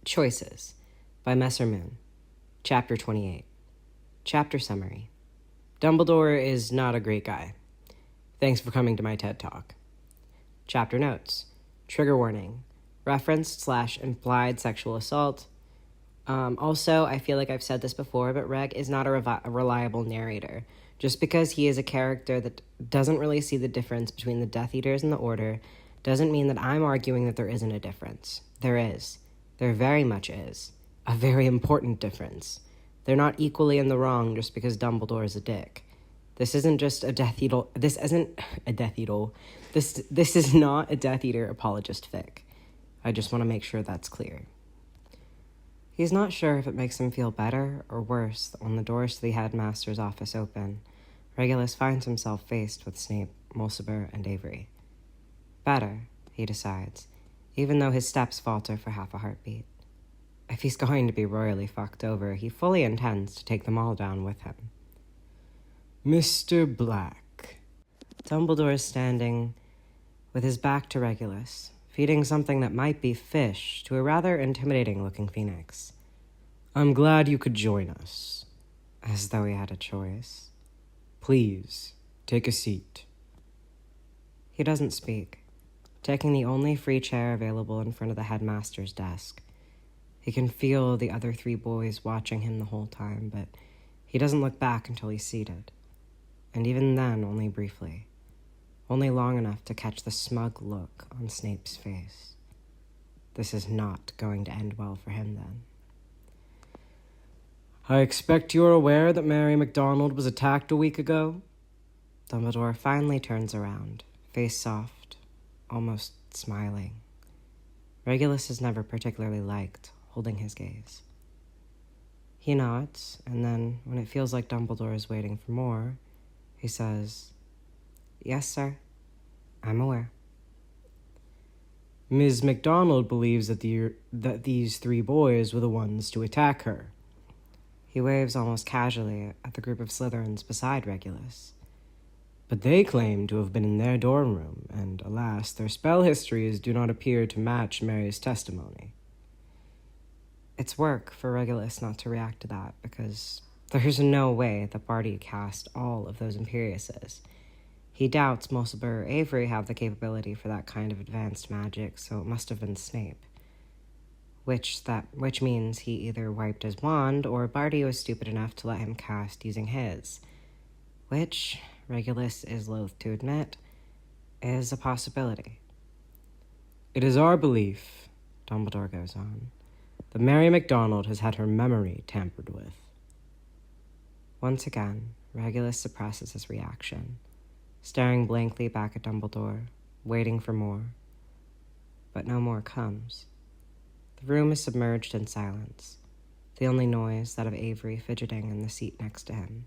Choices by MesserMoon. Chapter 28. Chapter Summary. Dumbledore is not a great guy. Thanks for coming to my TED Talk. Chapter Notes. Trigger warning. Referenced/implied sexual assault. Also, I feel like I've said this before, but Reg is not a reliable narrator. Just because he is a character that doesn't really see the difference between the Death Eaters and the Order doesn't mean that I'm arguing that there isn't a difference. There is. There very much is. A very important difference. They're not equally in the wrong just because Dumbledore is a dick. This isn't just a Death Eater. This isn't a Death Eater. This is not a Death Eater apologist fic. I just want to make sure that's clear. He's not sure if it makes him feel better or worse that when the doors to the headmaster's office open, Regulus finds himself faced with Snape, Mulciber, and Avery. Better, he decides, even though his steps falter for half a heartbeat. If he's going to be royally fucked over, he fully intends to take them all down with him. Mr. Black. Dumbledore is standing with his back to Regulus, feeding something that might be fish to a rather intimidating-looking phoenix. I'm glad you could join us. As though he had a choice. Please, take a seat. He doesn't speak, taking the only free chair available in front of the headmaster's desk. He can feel the other three boys watching him the whole time, but he doesn't look back until he's seated. And even then, only briefly. Only long enough to catch the smug look on Snape's face. This is not going to end well for him, then. I expect you're aware that Mary MacDonald was attacked a week ago? Dumbledore finally turns around, face soft, almost smiling. Regulus has never particularly liked holding his gaze. He nods, and then, when it feels like Dumbledore is waiting for more, he says, Yes, sir. I'm aware. Ms. MacDonald believes that these three boys were the ones to attack her. He waves almost casually at the group of Slytherins beside Regulus. But they claim to have been in their dorm room, and alas, their spell histories do not appear to match Mary's testimony. It's work for Regulus not to react to that, because there's no way that Barty cast all of those Imperiuses. He doubts Mulciber or Avery have the capability for that kind of advanced magic, so it must have been Snape. Which means he either wiped his wand, or Barty was stupid enough to let him cast using his. Which, Regulus is loath to admit, is a possibility. It is our belief, Dumbledore goes on, that Mary MacDonald has had her memory tampered with. Once again, Regulus suppresses his reaction, staring blankly back at Dumbledore, waiting for more. But no more comes. The room is submerged in silence, the only noise that of Avery fidgeting in the seat next to him.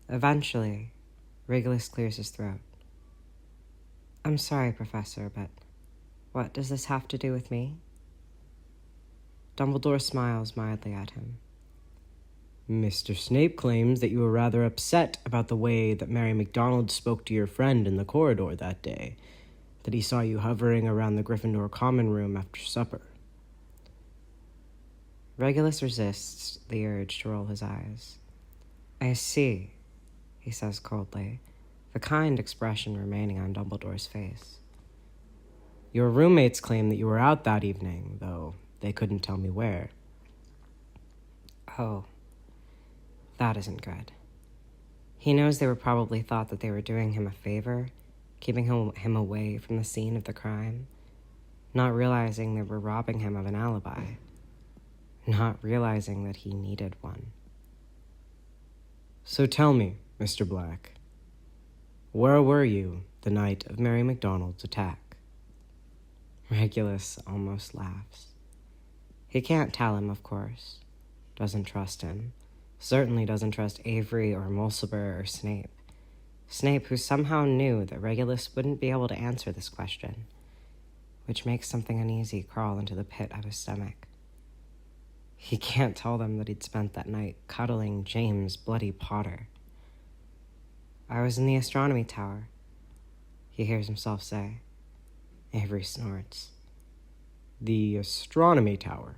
Eventually, Regulus clears his throat. I'm sorry, Professor, but what does this have to do with me? Dumbledore smiles mildly at him. Mr. Snape claims that you were rather upset about the way that Mary MacDonald spoke to your friend in the corridor that day, that he saw you hovering around the Gryffindor common room after supper. Regulus resists the urge to roll his eyes. I see, he says coldly, the kind expression remaining on Dumbledore's face. Your roommates claim that you were out that evening, though they couldn't tell me where. Oh, that isn't good. He knows they were probably thought that they were doing him a favor, keeping him away from the scene of the crime, not realizing they were robbing him of an alibi, not realizing that he needed one. So tell me, Mr. Black, where were you the night of Mary MacDonald's attack? Regulus almost laughs. He can't tell him, of course. Doesn't trust him. Certainly doesn't trust Avery or Mulciber or Snape. Snape, who somehow knew that Regulus wouldn't be able to answer this question, which makes something uneasy crawl into the pit of his stomach. He can't tell them that he'd spent that night cuddling James Bloody Potter. I was in the astronomy tower, he hears himself say. Avery snorts. The astronomy tower,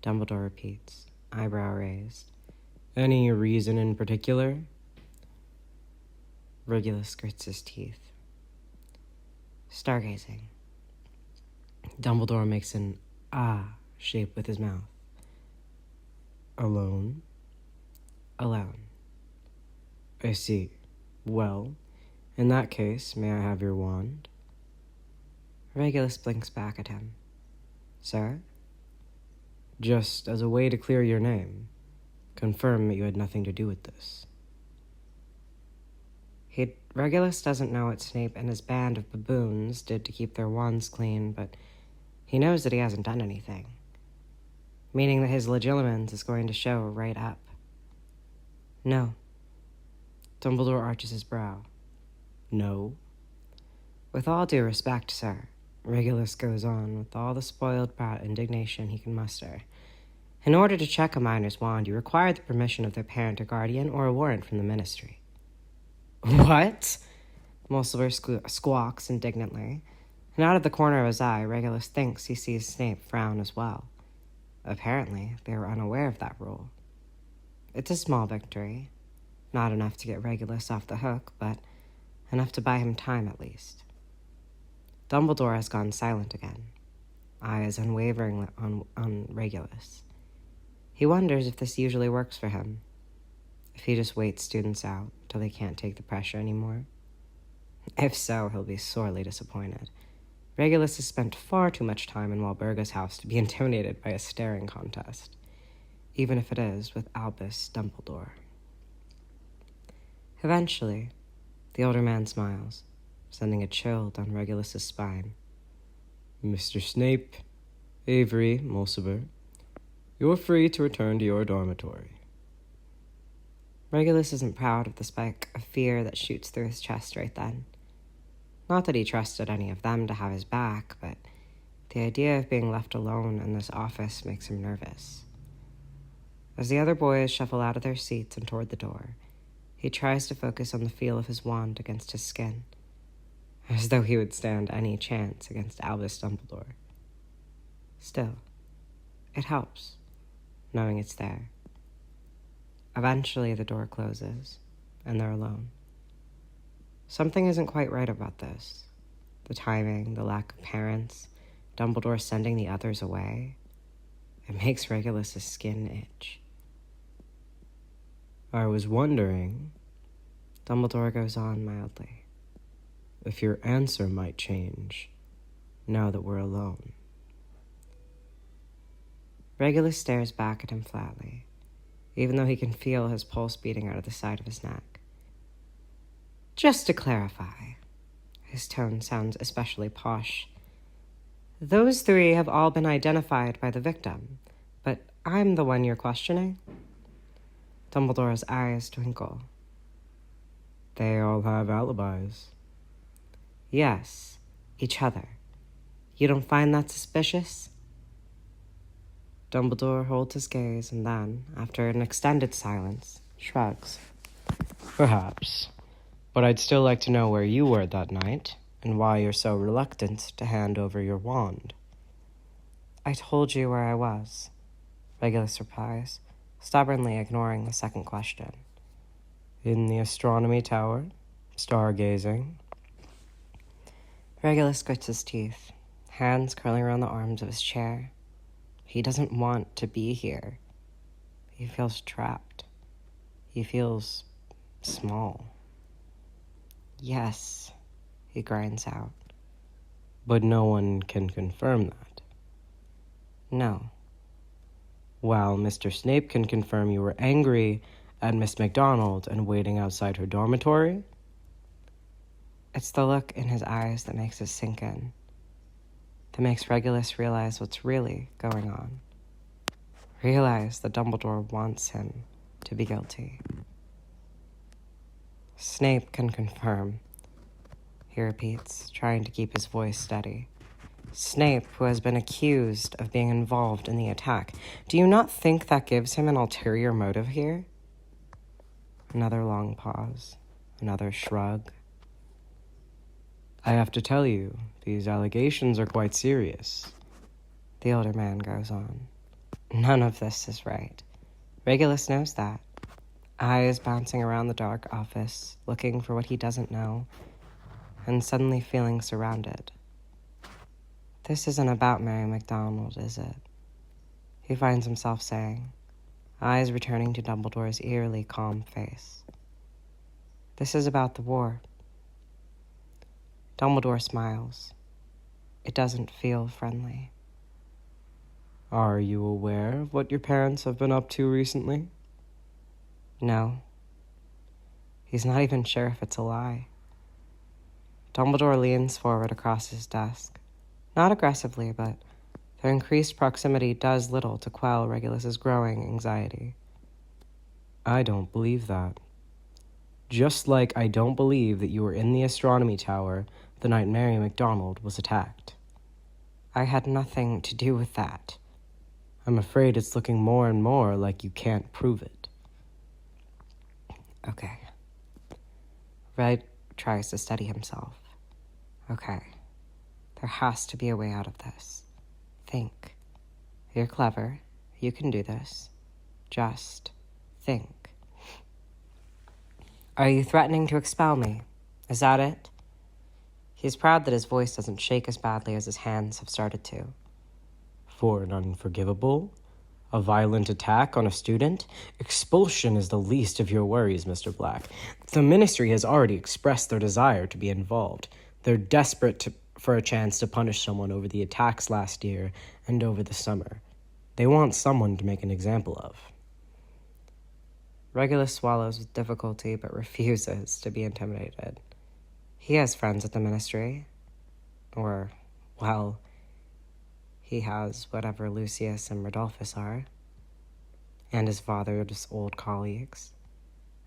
Dumbledore repeats, eyebrow raised. Any reason in particular? Regulus grits his teeth. Stargazing. Dumbledore makes an ah shape with his mouth. Alone? Alone. I see. Well, in that case, may I have your wand? Regulus blinks back at him. Sir? Just as a way to clear your name. Confirm that you had nothing to do with this. Regulus doesn't know what Snape and his band of baboons did to keep their wands clean, but he knows that he hasn't done anything. Meaning that his legilimens is going to show right up. No. Dumbledore arches his brow. No. With all due respect, sir, Regulus goes on with all the spoiled brat indignation he can muster. In order to check a minor's wand, you require the permission of their parent or guardian or a warrant from the ministry. What? Mulciber squawks indignantly, and out of the corner of his eye, Regulus thinks he sees Snape frown as well. Apparently, they were unaware of that rule. It's a small victory. Not enough to get Regulus off the hook, but enough to buy him time at least. Dumbledore has gone silent again, eyes unwavering on Regulus. He wonders if this usually works for him, if he just waits students out till they can't take the pressure anymore. If so, he'll be sorely disappointed. Regulus has spent far too much time in Walburga's house to be intimidated by a staring contest, even if it is with Albus Dumbledore. Eventually, the older man smiles, sending a chill down Regulus's spine. Mr. Snape, Avery, Mulciber, you're free to return to your dormitory. Regulus isn't proud of the spike of fear that shoots through his chest right then. Not that he trusted any of them to have his back, but the idea of being left alone in this office makes him nervous. As the other boys shuffle out of their seats and toward the door, he tries to focus on the feel of his wand against his skin, as though he would stand any chance against Albus Dumbledore. Still, it helps, knowing it's there. Eventually, the door closes, and they're alone. Something isn't quite right about this. The timing, the lack of parents, Dumbledore sending the others away. It makes Regulus's skin itch. I was wondering, Dumbledore goes on mildly, if your answer might change, now that we're alone. Regulus stares back at him flatly, even though he can feel his pulse beating out of the side of his neck. Just to clarify, his tone sounds especially posh. Those three have all been identified by the victim, but I'm the one you're questioning? Dumbledore's eyes twinkle. They all have alibis. Yes, each other. You don't find that suspicious? Dumbledore holds his gaze and then, after an extended silence, shrugs. Perhaps, but I'd still like to know where you were that night and why you're so reluctant to hand over your wand. I told you where I was, Regulus replies, stubbornly ignoring the second question. In the astronomy tower, stargazing. Regulus grits his teeth, hands curling around the arms of his chair. He doesn't want to be here. He feels trapped. He feels small. Yes, he grinds out. But no one can confirm that. No. While Mr. Snape can confirm you were angry at Miss McDonald and waiting outside her dormitory. It's the look in his eyes that makes it sink in, that makes Regulus realize what's really going on. Realize that Dumbledore wants him to be guilty. Snape can confirm, he repeats, trying to keep his voice steady. Snape, who has been accused of being involved in the attack. Do you not think that gives him an ulterior motive here? Another long pause, another shrug. I have to tell you, these allegations are quite serious. The older man goes on. None of this is right. Regulus knows that. Eyes bouncing around the dark office, looking for what he doesn't know, and suddenly feeling surrounded. This isn't about Mary MacDonald, is it? He finds himself saying, eyes returning to Dumbledore's eerily calm face. This is about the war. Dumbledore smiles. It doesn't feel friendly. Are you aware of what your parents have been up to recently? No. He's not even sure if it's a lie. Dumbledore leans forward across his desk. Not aggressively, but their increased proximity does little to quell Regulus's growing anxiety. I don't believe that. Just like I don't believe that you were in the astronomy tower the night Mary MacDonald was attacked. I had nothing to do with that. I'm afraid it's looking more and more like you can't prove it. Okay. Red tries to steady himself. Okay. There has to be a way out of this. Think. You're clever. You can do this. Just think. Are you threatening to expel me? Is that it? He's proud that his voice doesn't shake as badly as his hands have started to. For an unforgivable? A violent attack on a student? Expulsion is the least of your worries, Mr. Black. The Ministry has already expressed their desire to be involved. They're desperate for a chance to punish someone over the attacks last year and over the summer. They want someone to make an example of. Regulus swallows with difficulty but refuses to be intimidated. He has friends at the Ministry. Or, well, he has whatever Lucius and Rodolphus are. And his father's old colleagues.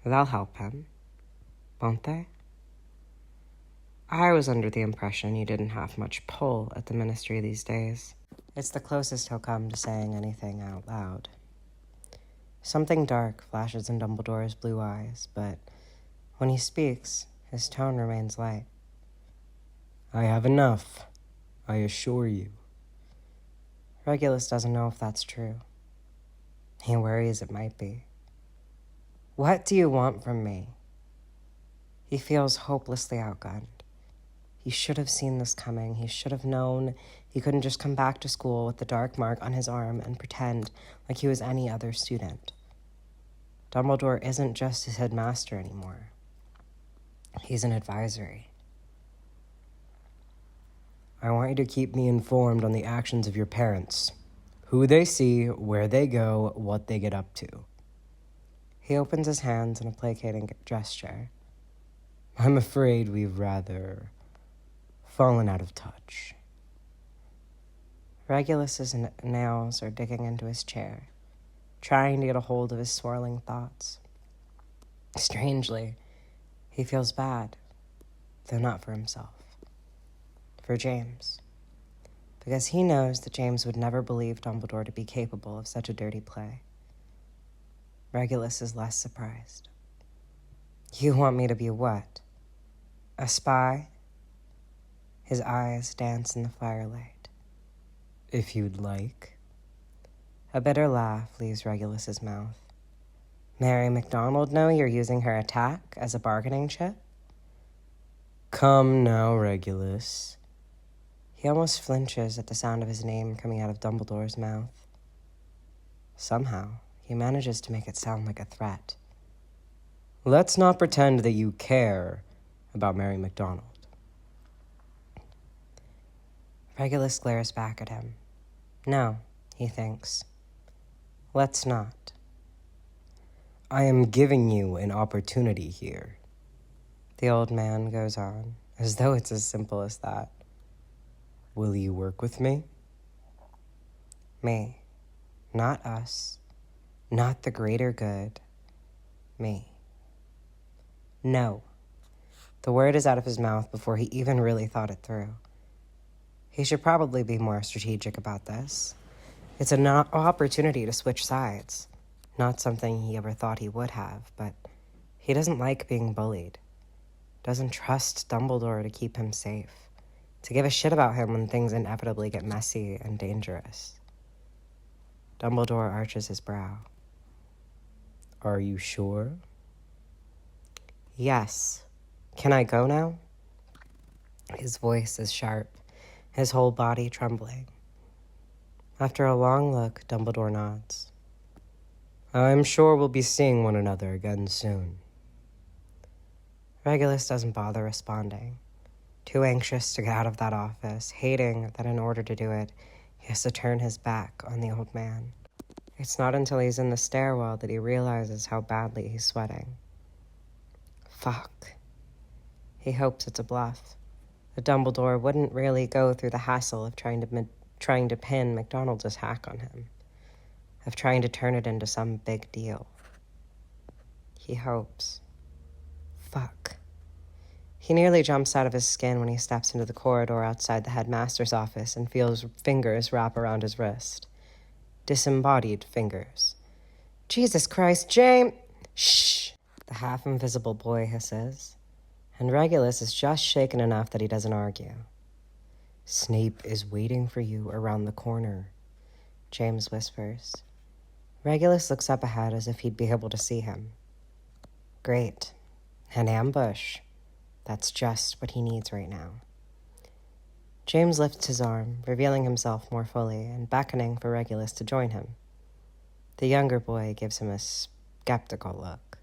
They'll help him, won't they? I was under the impression you didn't have much pull at the Ministry these days. It's the closest he'll come to saying anything out loud. Something dark flashes in Dumbledore's blue eyes, but when he speaks, his tone remains light. I have enough, I assure you. Regulus doesn't know if that's true. He worries it might be. What do you want from me? He feels hopelessly outgunned. He should have seen this coming. He should have known he couldn't just come back to school with the dark mark on his arm and pretend like he was any other student. Dumbledore isn't just his headmaster anymore. He's an advisory. I want you to keep me informed on the actions of your parents. Who they see, where they go, what they get up to. He opens his hands in a placating gesture. I'm afraid we've rather fallen out of touch. Regulus's nails are digging into his chair, trying to get a hold of his swirling thoughts. Strangely, he feels bad, though not for himself. For James. Because he knows that James would never believe Dumbledore to be capable of such a dirty play. Regulus is less surprised. You want me to be what? A spy? His eyes dance in the firelight. If you'd like. A bitter laugh leaves Regulus's mouth. Mary MacDonald know you're using her attack as a bargaining chip? Come now, Regulus. He almost flinches at the sound of his name coming out of Dumbledore's mouth. Somehow, he manages to make it sound like a threat. Let's not pretend that you care about Mary MacDonald. Regulus glares back at him. No, he thinks. Let's not. I am giving you an opportunity here. The old man goes on, as though it's as simple as that. Will you work with me? Me. Not us. Not the greater good. Me. No. The word is out of his mouth before he even really thought it through. He should probably be more strategic about this. It's an opportunity to switch sides. Not something he ever thought he would have, but he doesn't like being bullied. Doesn't trust Dumbledore to keep him safe. to give a shit about him when things inevitably get messy and dangerous. Dumbledore arches his brow. Are you sure? Yes. Can I go now? His voice is sharp, his whole body trembling. After a long look, Dumbledore nods. I'm sure we'll be seeing one another again soon. Regulus doesn't bother responding, too anxious to get out of that office, hating that in order to do it, he has to turn his back on the old man. It's not until he's in the stairwell that he realizes how badly he's sweating. Fuck. He hopes it's a bluff. That Dumbledore wouldn't really go through the hassle of trying to pin McDonald's hack on him, of trying to turn it into some big deal. He hopes. Fuck. He nearly jumps out of his skin when he steps into the corridor outside the headmaster's office and feels fingers wrap around his wrist. Disembodied fingers. Jesus Christ, James! Shh! The half-invisible boy hisses, and Regulus is just shaken enough that he doesn't argue. Snape is waiting for you around the corner, James whispers. Regulus looks up ahead as if he'd be able to see him. Great. An ambush. That's just what he needs right now. James lifts his arm, revealing himself more fully and beckoning for Regulus to join him. The younger boy gives him a skeptical look.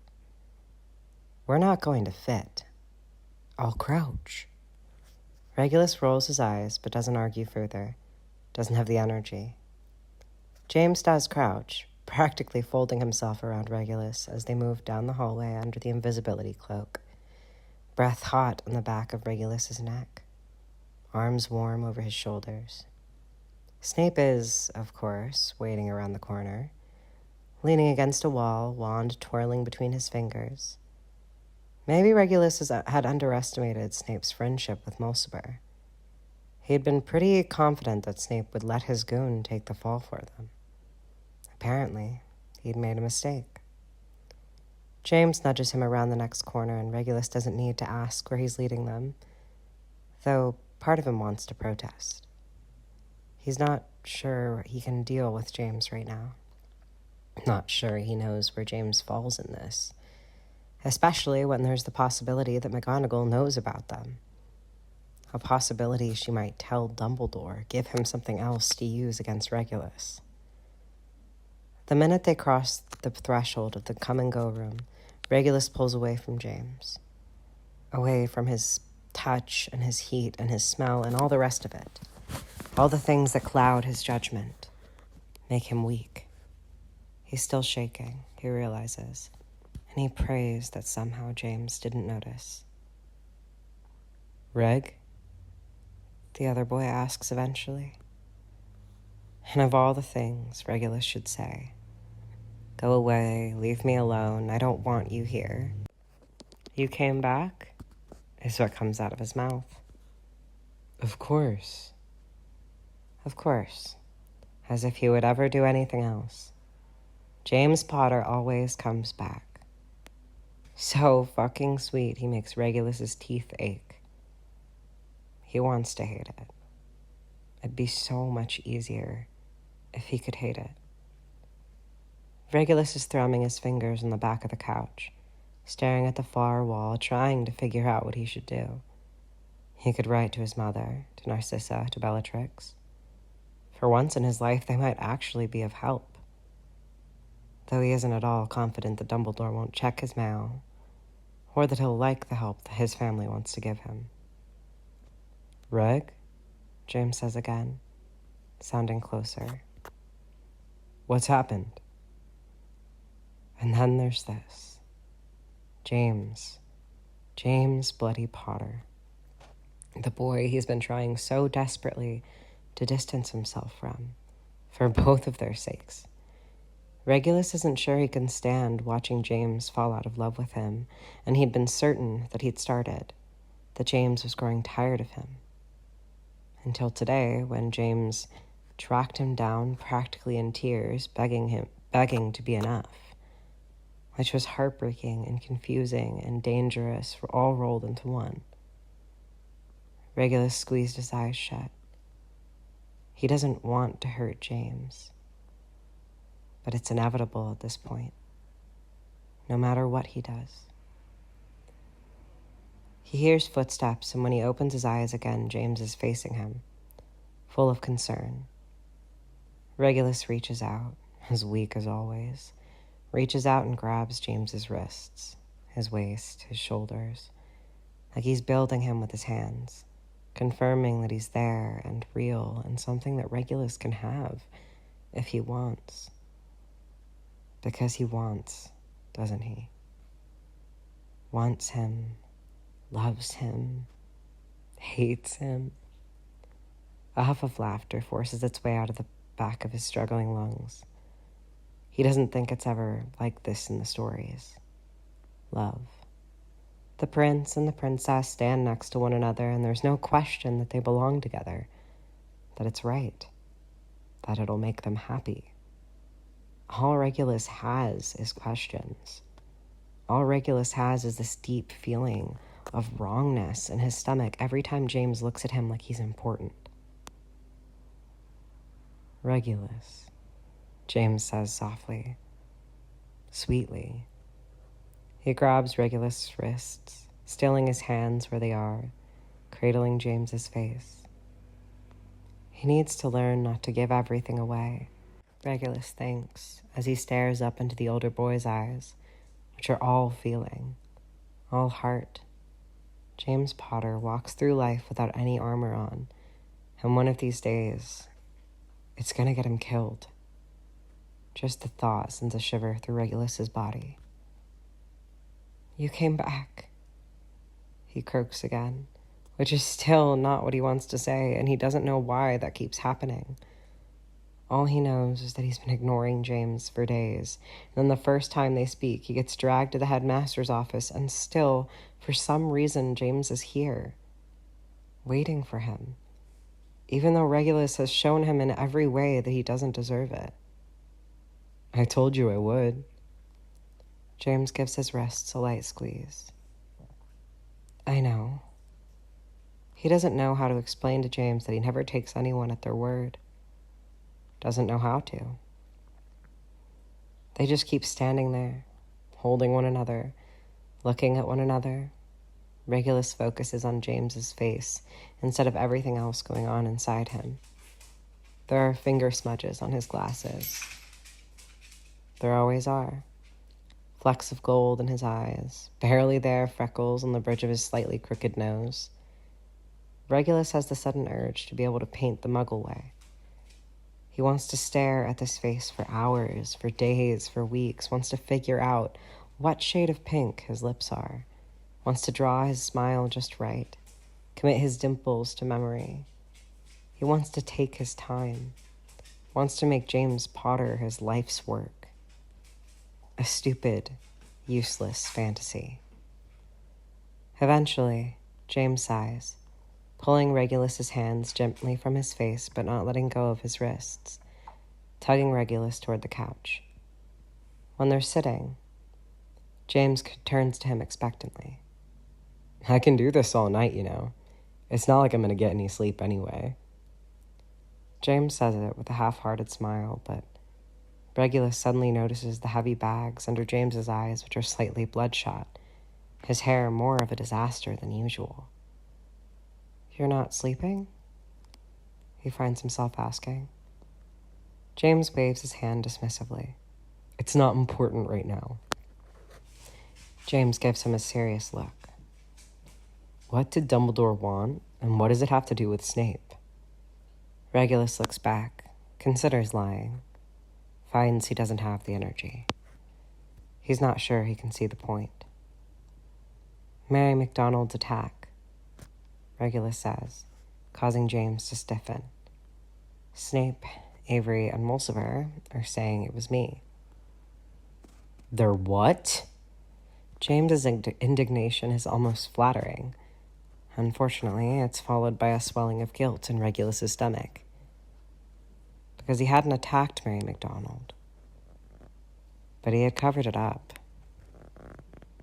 We're not going to fit. I'll crouch. Regulus rolls his eyes but doesn't argue further, doesn't have the energy. James does crouch, practically folding himself around Regulus as they move down the hallway under the invisibility cloak, breath hot on the back of Regulus's neck, arms warm over his shoulders. Snape is, of course, waiting around the corner, leaning against a wall, wand twirling between his fingers. Maybe Regulus had underestimated Snape's friendship with Mulciber. He had been pretty confident that Snape would let his goon take the fall for them. Apparently, he'd made a mistake. James nudges him around the next corner, and Regulus doesn't need to ask where he's leading them, though part of him wants to protest. He's not sure he can deal with James right now. Not sure he knows where James falls in this, especially when there's the possibility that McGonagall knows about them. A possibility she might tell Dumbledore, give him something else to use against Regulus. The minute they cross the threshold of the come-and-go room, Regulus pulls away from James. Away from his touch and his heat and his smell and all the rest of it. All the things that cloud his judgment, make him weak. He's still shaking, he realizes, and he prays that somehow James didn't notice. Reg? The other boy asks eventually. And of all the things Regulus should say, go away, leave me alone, I don't want you here. You came back? Is what comes out of his mouth. Of course. Of course. As if he would ever do anything else. James Potter always comes back. So fucking sweet he makes Regulus's teeth ache. He wants to hate it. It'd be so much easier if he could hate it. Regulus is thrumming his fingers on the back of the couch, staring at the far wall, trying to figure out what he should do. He could write to his mother, to Narcissa, to Bellatrix. For once in his life, they might actually be of help. Though he isn't at all confident that Dumbledore won't check his mail, or that he'll like the help that his family wants to give him. Reg? James says again, sounding closer. What's happened? And then there's this. James Bloody Potter. The boy he's been trying so desperately to distance himself from, for both of their sakes. Regulus isn't sure he can stand watching James fall out of love with him, and he'd been certain that he'd started, that James was growing tired of him. Until today, when James tracked him down practically in tears, begging to be enough, which was heartbreaking and confusing and dangerous, all rolled into one. Regulus squeezed his eyes shut. He doesn't want to hurt James, but it's inevitable at this point, no matter what he does. He hears footsteps, and when he opens his eyes again, James is facing him, full of concern. Regulus reaches out, as weak as always, reaches out and grabs James's wrists, his waist, his shoulders, like he's building him with his hands, confirming that he's there and real and something that Regulus can have if he wants. Because he wants, doesn't he? Wants him, loves him, hates him. A huff of laughter forces its way out of the back of his struggling lungs. He doesn't think it's ever like this in the stories. Love. The prince and the princess stand next to one another, and there's no question that they belong together, that it's right, that it'll make them happy. All Regulus has is questions. All Regulus has is this deep feeling of wrongness in his stomach every time James looks at him like he's important. Regulus, James says softly, sweetly. He grabs Regulus' wrists, stilling his hands where they are, cradling James's face. He needs to learn not to give everything away, Regulus thinks, as he stares up into the older boy's eyes, which are all feeling, all heart. James Potter walks through life without any armor on, and one of these days, it's gonna get him killed. Just the thought sends a shiver through Regulus's body. You came back, he croaks again, which is still not what he wants to say, and he doesn't know why that keeps happening. All he knows is that he's been ignoring James for days, and then the first time they speak, he gets dragged to the headmaster's office, and still, for some reason, James is here, waiting for him, even though Regulus has shown him in every way that he doesn't deserve it. I told you I would. James gives his wrists a light squeeze. I know. He doesn't know how to explain to James that he never takes anyone at their word. Doesn't know how to. They just keep standing there, holding one another, looking at one another. Regulus focuses on James's face instead of everything else going on inside him. There are finger smudges on his glasses. There always are. Flecks of gold in his eyes, barely there freckles on the bridge of his slightly crooked nose. Regulus has the sudden urge to be able to paint the Muggle way. He wants to stare at this face for hours, for days, for weeks, wants to figure out what shade of pink his lips are, wants to draw his smile just right, commit his dimples to memory. He wants to take his time, wants to make James Potter his life's work. A stupid, useless fantasy. Eventually, James sighs, pulling Regulus's hands gently from his face but not letting go of his wrists, tugging Regulus toward the couch. When they're sitting, James turns to him expectantly. I can do this all night, you know. It's not like I'm going to get any sleep anyway. James says it with a half-hearted smile, but Regulus suddenly notices the heavy bags under James's eyes, which are slightly bloodshot, his hair more of a disaster than usual. You're not sleeping? He finds himself asking. James waves his hand dismissively. It's not important right now. James gives him a serious look. What did Dumbledore want, and what does it have to do with Snape? Regulus looks back, considers lying, finds he doesn't have the energy. He's not sure he can see the point. Mary McDonald's attack, Regulus says, causing James to stiffen. Snape, Avery, and Mulciber are saying it was me. They're what? James's indignation is almost flattering. Unfortunately, it's followed by a swelling of guilt in Regulus's stomach. Because he hadn't attacked Mary McDonald. But he had covered it up.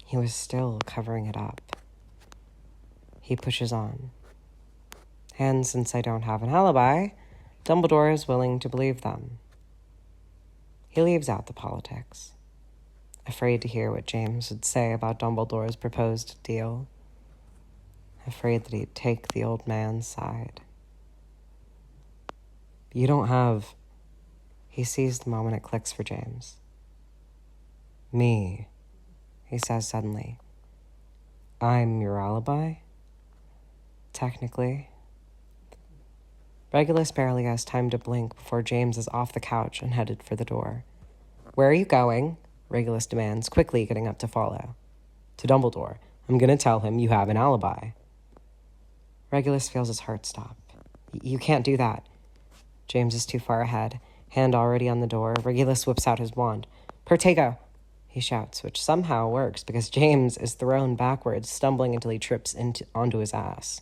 He was still covering it up. He pushes on. And since I don't have an alibi, Dumbledore is willing to believe them. He leaves out the politics, afraid to hear what James would say about Dumbledore's proposed deal, afraid that he'd take the old man's side. You don't have... He sees the moment it clicks for James. Me, he says suddenly. I'm your alibi? Technically. Regulus barely has time to blink before James is off the couch and headed for the door. Where are you going? Regulus demands, quickly getting up to follow. To Dumbledore. I'm going to tell him you have an alibi. Regulus feels his heart stop. You can't do that. James is too far ahead, hand already on the door. Regulus whips out his wand. Pertego, he shouts, which somehow works because James is thrown backwards, stumbling until he trips onto his ass.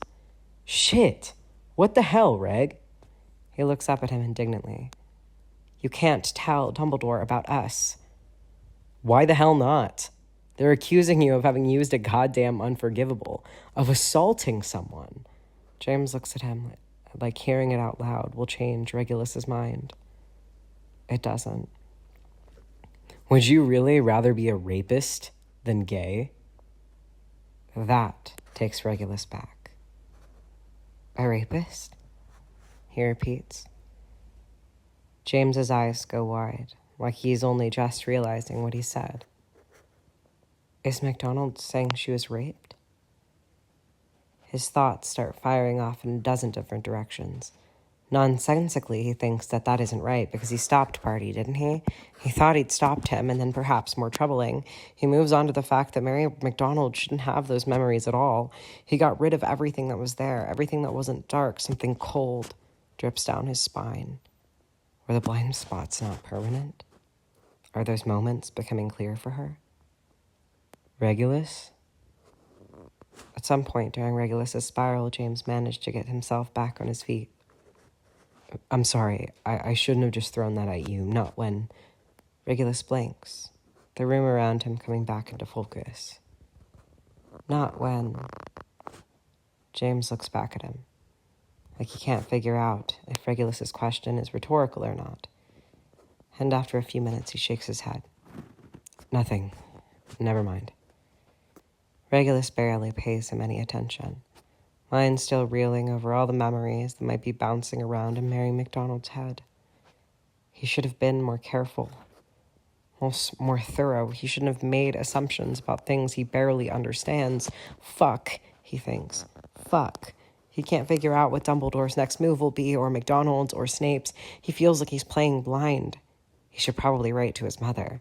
Shit! What the hell, Reg? He looks up at him indignantly. You can't tell Dumbledore about us. Why the hell not? They're accusing you of having used a goddamn unforgivable, of assaulting someone. James looks at him like hearing it out loud will change Regulus's mind. It doesn't. Would you really rather be a rapist than gay? That takes Regulus back. A rapist? He repeats. James's eyes go wide, like he's only just realizing what he said. Is MacDonald saying she was raped? His thoughts start firing off in a dozen different directions. Nonsensically, he thinks that isn't right because he stopped Party, didn't he? He thought he'd stopped him, and then perhaps more troubling, he moves on to the fact that Mary MacDonald shouldn't have those memories at all. He got rid of everything that was there, everything that wasn't dark. Something cold drips down his spine. Were the blind spots not permanent? Are those moments becoming clear for her? Regulus? At some point during Regulus's spiral, James managed to get himself back on his feet. I'm sorry, I shouldn't have just thrown that at you, not when... Regulus blinks, the room around him coming back into focus. Not when... James looks back at him, like he can't figure out if Regulus's question is rhetorical or not. And after a few minutes, he shakes his head. Nothing. Never mind. Regulus barely pays him any attention, mind still reeling over all the memories that might be bouncing around in Mary MacDonald's head. He should have been more careful, more thorough. He shouldn't have made assumptions about things he barely understands. Fuck, he thinks. Fuck. He can't figure out what Dumbledore's next move will be, or MacDonald's, or Snape's. He feels like he's playing blind. He should probably write to his mother.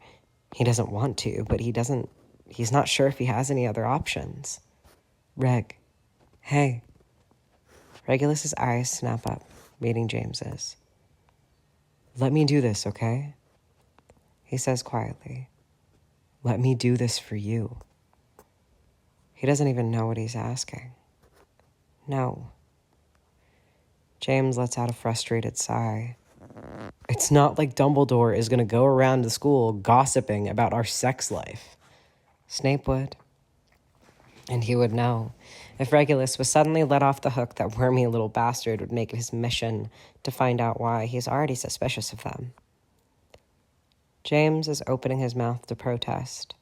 He doesn't want to, but he's not sure if he has any other options. Reg. Hey. Regulus's eyes snap up, meeting James's. Let me do this, okay? He says quietly. Let me do this for you. He doesn't even know what he's asking. No. James lets out a frustrated sigh. It's not like Dumbledore is going to go around the school gossiping about our sex life. Snape would. And he would know. If Regulus was suddenly let off the hook, that wormy little bastard would make it his mission to find out why he's already suspicious of them. James is opening his mouth to protest,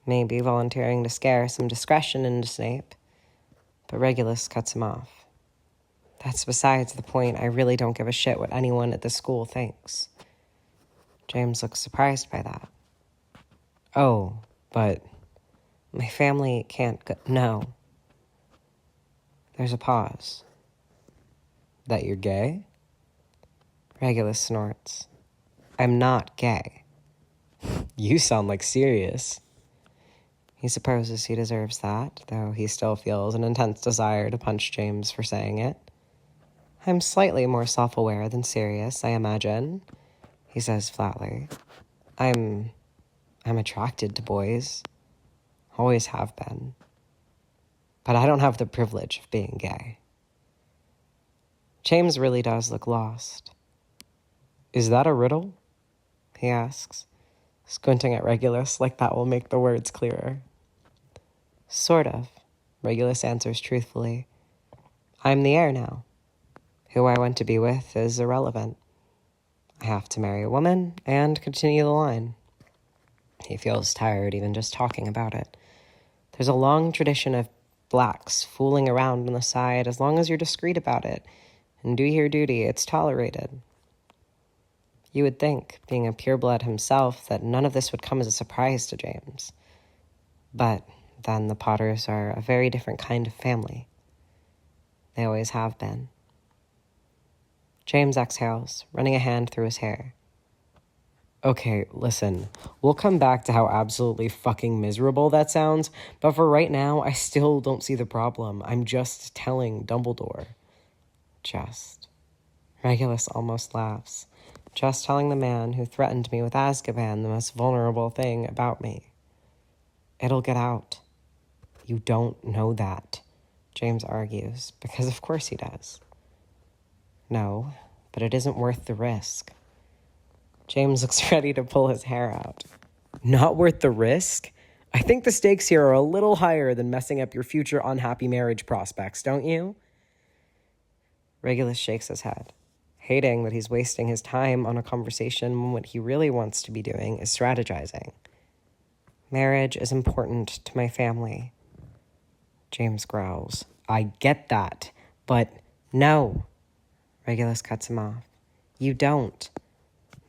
maybe volunteering to scare some discretion into Snape, but Regulus cuts him off. That's besides the point. I really don't give a shit what anyone at the school thinks. James looks surprised by that. Oh, but my family can't go... No. There's a pause. That you're gay? Regulus snorts. I'm not gay. You sound like Sirius. He supposes he deserves that, though he still feels an intense desire to punch James for saying it. I'm slightly more self-aware than Sirius, I imagine, he says flatly. I'm attracted to boys. Always have been. But I don't have the privilege of being gay. James really does look lost. Is that a riddle? He asks, squinting at Regulus like that will make the words clearer. Sort of, Regulus answers truthfully. I'm the heir now, Who I want to be with is irrelevant. I have to marry a woman and continue the line. He feels tired even just talking about it. There's a long tradition of blacks fooling around on the side. As long as you're discreet about it and do your duty, it's tolerated. You would think, being a pureblood himself, that none of this would come as a surprise to James. But then the Potters are a very different kind of family. They always have been. James exhales, running a hand through his hair. Okay, listen, we'll come back to how absolutely fucking miserable that sounds, but for right now, I still don't see the problem. I'm just telling Dumbledore. Just. Regulus almost laughs. Just telling the man who threatened me with Azkaban the most vulnerable thing about me. It'll get out. You don't know that, James argues, because of course he does. No, but it isn't worth the risk. James looks ready to pull his hair out. Not worth the risk? I think the stakes here are a little higher than messing up your future unhappy marriage prospects, don't you? Regulus shakes his head, hating that he's wasting his time on a conversation when what he really wants to be doing is strategizing. Marriage is important to my family. James growls. I get that, but no. Regulus cuts him off. You don't.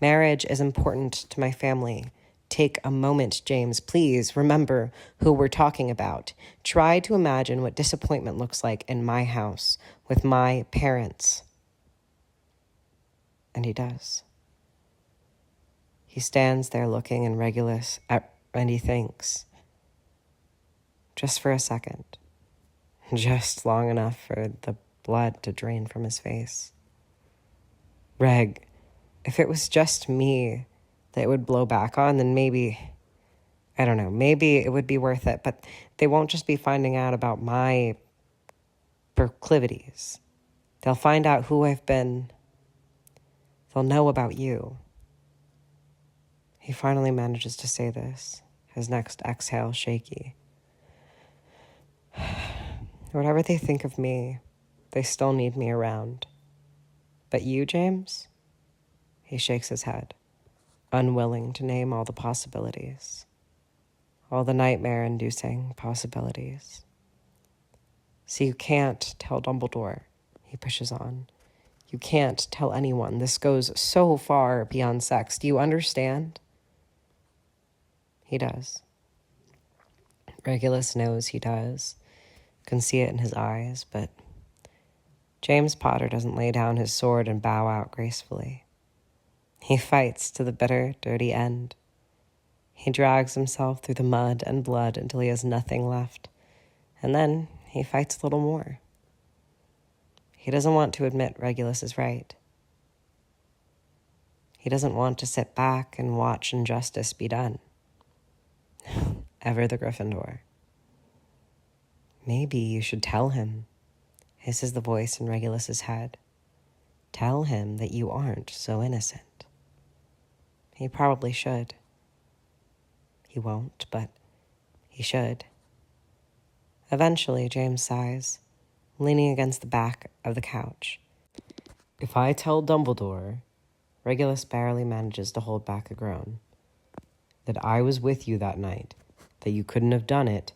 Marriage is important to my family. Take a moment, James. Please remember who we're talking about. Try to imagine what disappointment looks like in my house with my parents. And he does. He stands there looking in Regulus and he thinks. Just for a second. Just long enough for the blood to drain from his face. Reg, if it was just me that it would blow back on, then maybe, I don't know, maybe it would be worth it. But they won't just be finding out about my proclivities. They'll find out who I've been. They'll know about you. He finally manages to say this, his next exhale shaky. Whatever they think of me, they still need me around. But you, James? He shakes his head, unwilling to name all the possibilities. All the nightmare-inducing possibilities. See, you can't tell Dumbledore, he pushes on. You can't tell anyone. This goes so far beyond sex. Do you understand? He does. Regulus knows he does. Can see it in his eyes, but James Potter doesn't lay down his sword and bow out gracefully. He fights to the bitter, dirty end. He drags himself through the mud and blood until he has nothing left, and then he fights a little more. He doesn't want to admit Regulus is right. He doesn't want to sit back and watch injustice be done. Ever the Gryffindor. Maybe you should tell him, hisses the voice in Regulus's head. Tell him that you aren't so innocent. He probably should. He won't, but he should. Eventually, James sighs, leaning against the back of the couch. If I tell Dumbledore, Regulus barely manages to hold back a groan, that I was with you that night, that you couldn't have done it,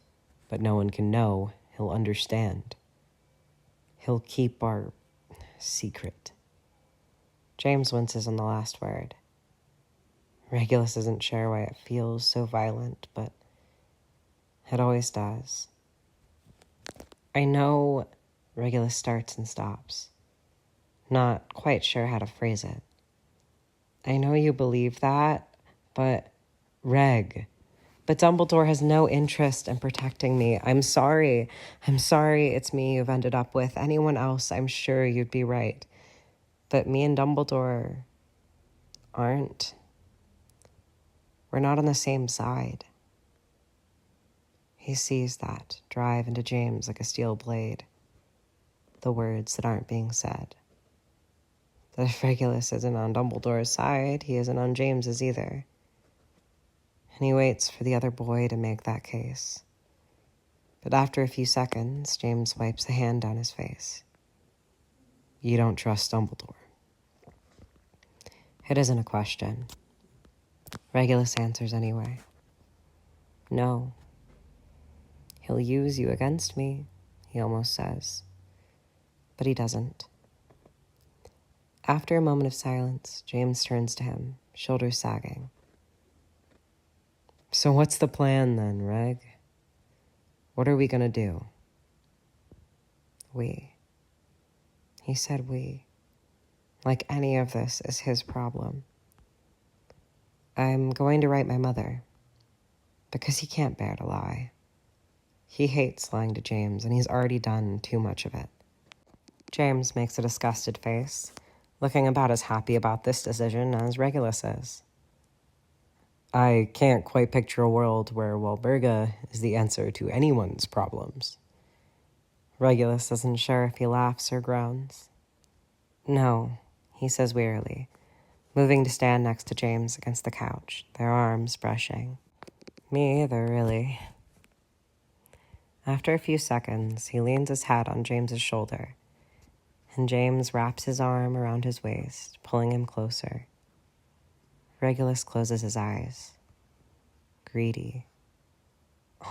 but no one can know, he'll understand. He'll keep our secret. James winces on the last word. Regulus isn't sure why it feels so violent, but it always does. I know, Regulus starts and stops, not quite sure how to phrase it. I know you believe that, but But Dumbledore has no interest in protecting me. I'm sorry it's me you've ended up with. Anyone else, I'm sure you'd be right. But me and Dumbledore aren't. We're not on the same side. He sees that drive into James like a steel blade. The words that aren't being said. That if Regulus isn't on Dumbledore's side, he isn't on James's either. And he waits for the other boy to make that case. But after a few seconds, James wipes a hand down his face. you don't trust Dumbledore. It isn't a question. Regulus answers anyway. No. He'll use you against me, he almost says. But he doesn't. After a moment of silence, James turns to him, shoulders sagging. So what's the plan then, Reg? What are we gonna do? We. He said we. Like any of this is his problem. I'm going to write my mother. Because he can't bear to lie. He hates lying to James, and he's already done too much of it. James makes a disgusted face, looking about as happy about this decision as Regulus is. I can't quite picture a world where Walburga is the answer to anyone's problems. Regulus isn't sure if he laughs or groans. No, he says wearily, moving to stand next to James against the couch, their arms brushing. Me either, really. After a few seconds, he leans his head on James's shoulder, and James wraps his arm around his waist, pulling him closer. Regulus closes his eyes. Greedy.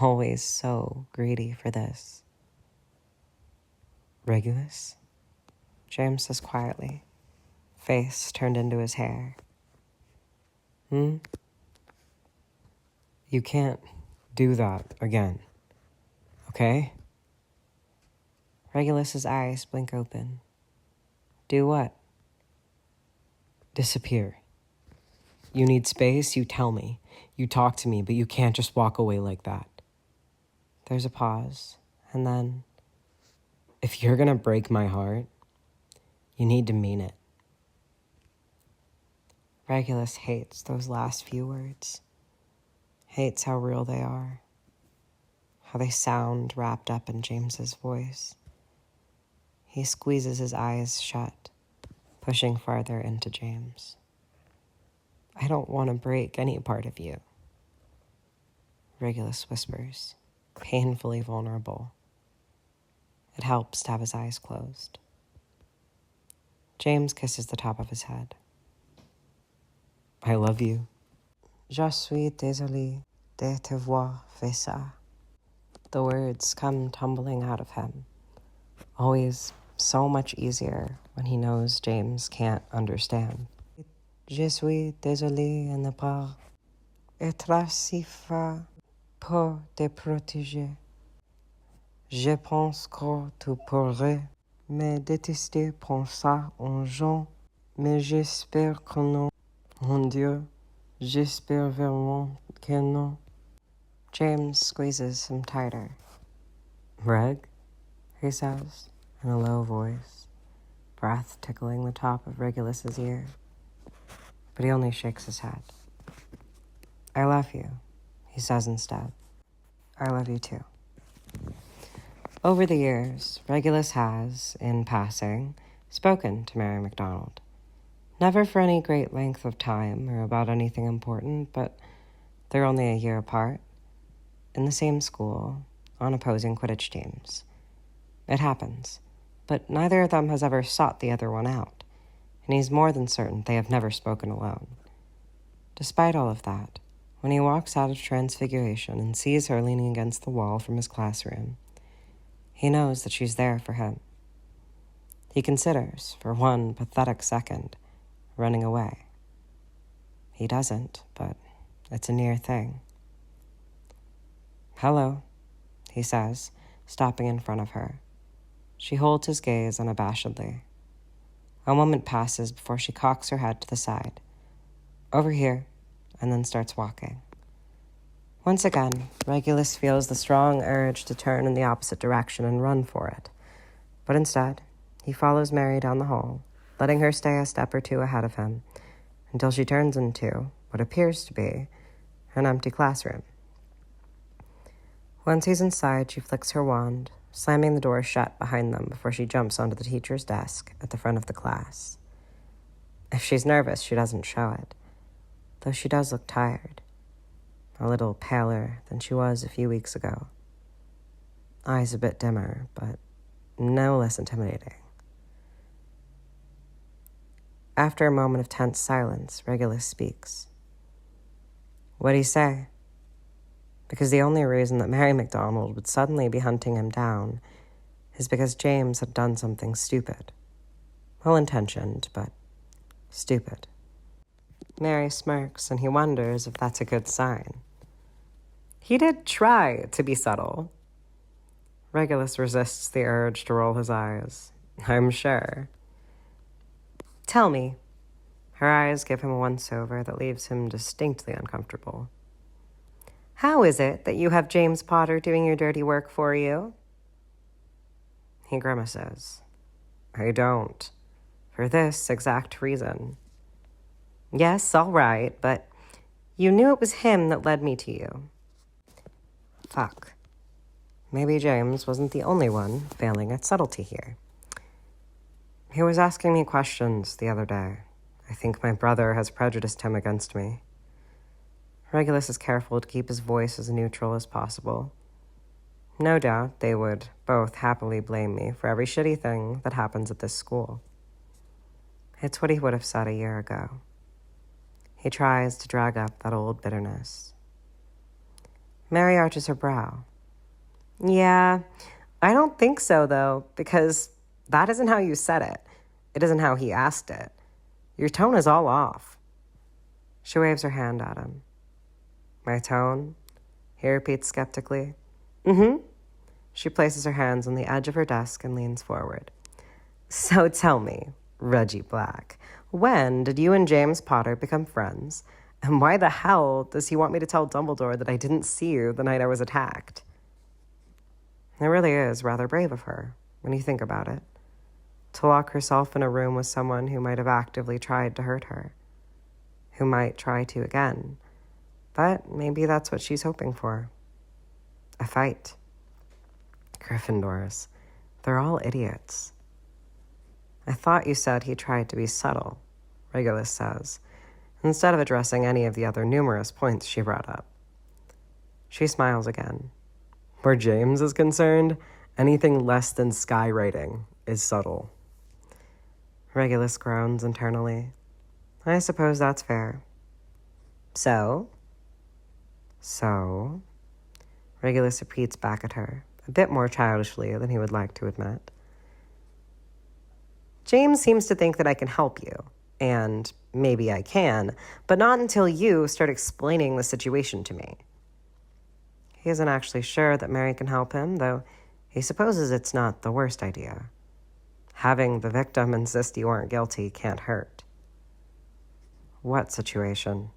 Always so greedy for this. Regulus? James says quietly, face turned into his hair. You can't do that again, okay? Regulus's eyes blink open. Do what? Disappear. You need space, you tell me. You talk to me, but you can't just walk away like that. There's a pause, and then, if you're gonna break my heart, you need to mean it. Regulus hates those last few words. Hates how real they are. How they sound wrapped up in James's voice. He squeezes his eyes shut, pushing farther into James. I don't want to break any part of you. Regulus whispers, painfully vulnerable. It helps to have his eyes closed. James kisses the top of his head. I love you. Je suis désolé de te voir faire ça. The words come tumbling out of him. Always so much easier when he knows James can't understand. Je suis désolé de ne pas être si fort pour te protéger. Je pense que tu pourrais me détester pour ça un jour, mais j'espère que non. Mon Dieu, j'espère vraiment que non. James squeezes him tighter. Reg, he says, in a low voice, breath tickling the top of Regulus's ear. But he only shakes his head. I love you, he says instead. I love you too. Over the years, Regulus has, in passing, spoken to Mary MacDonald. Never for any great length of time or about anything important, but they're only a year apart, in the same school, on opposing Quidditch teams. It happens, but neither of them has ever sought the other one out, and he's more than certain they have never spoken alone. Despite all of that, when he walks out of Transfiguration and sees her leaning against the wall from his classroom, he knows that she's there for him. He considers, for one pathetic second, running away. He doesn't, but it's a near thing. Hello, he says, stopping in front of her. She holds his gaze unabashedly. A moment passes before she cocks her head to the side. Over here, and then starts walking. Once again, Regulus feels the strong urge to turn in the opposite direction and run for it. But instead, he follows Mary down the hall, letting her stay a step or two ahead of him, until she turns into what appears to be an empty classroom. Once he's inside, she flicks her wand, slamming the door shut behind them before she jumps onto the teacher's desk at the front of the class. If she's nervous, she doesn't show it, though she does look tired, a little paler than she was a few weeks ago. Eyes a bit dimmer, but no less intimidating. After a moment of tense silence, Regulus speaks. What'd he say? Because the only reason that Mary MacDonald would suddenly be hunting him down is because James had done something stupid. Well-intentioned, but stupid. Mary smirks, and he wonders if that's a good sign. He did try to be subtle. Regulus resists the urge to roll his eyes. I'm sure. Tell me. Her eyes give him a once-over that leaves him distinctly uncomfortable. How is it that you have James Potter doing your dirty work for you? He grimaces. I don't. For this exact reason. Yes, all right, but you knew it was him that led me to you. Fuck. Maybe James wasn't the only one failing at subtlety here. He was asking me questions the other day. I think my brother has prejudiced him against me. Regulus is careful to keep his voice as neutral as possible. No doubt they would both happily blame me for every shitty thing that happens at this school. It's what he would have said a year ago. He tries to drag up that old bitterness. Mary arches her brow. Yeah, I don't think so, though, because that isn't how you said it. It isn't how he asked it. Your tone is all off. She waves her hand at him. My tone? He repeats skeptically. Mm-hmm. She places her hands on the edge of her desk and leans forward. So tell me, Reggie Black, when did you and James Potter become friends? And why the hell does he want me to tell Dumbledore that I didn't see you the night I was attacked? It really is rather brave of her, when you think about it, to lock herself in a room with someone who might have actively tried to hurt her, who might try to again. But maybe that's what she's hoping for. A fight. Gryffindors. They're all idiots. I thought you said he tried to be subtle, Regulus says, instead of addressing any of the other numerous points she brought up. She smiles again. Where James is concerned, anything less than skywriting is subtle. Regulus groans internally. I suppose that's fair. So? Regulus repeats back at her, a bit more childishly than he would like to admit. James seems to think that I can help you, and maybe I can, but not until you start explaining the situation to me. He isn't actually sure that Mary can help him, though he supposes it's not the worst idea. Having the victim insist you aren't guilty can't hurt. What situation?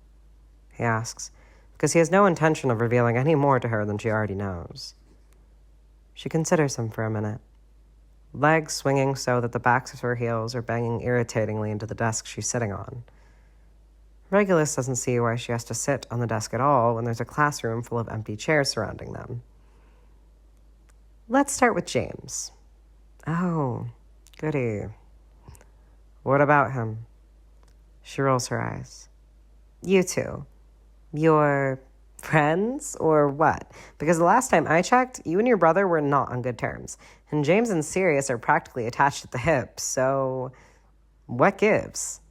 He asks, because he has no intention of revealing any more to her than she already knows. She considers him for a minute, legs swinging so that the backs of her heels are banging irritatingly into the desk she's sitting on. Regulus doesn't see why she has to sit on the desk at all when there's a classroom full of empty chairs surrounding them. Let's start with James. Oh, goody. What about him? She rolls her eyes. You two. You're friends or what? Because the last time I checked, you and your brother were not on good terms. And James and Sirius are practically attached at the hip, so what gives?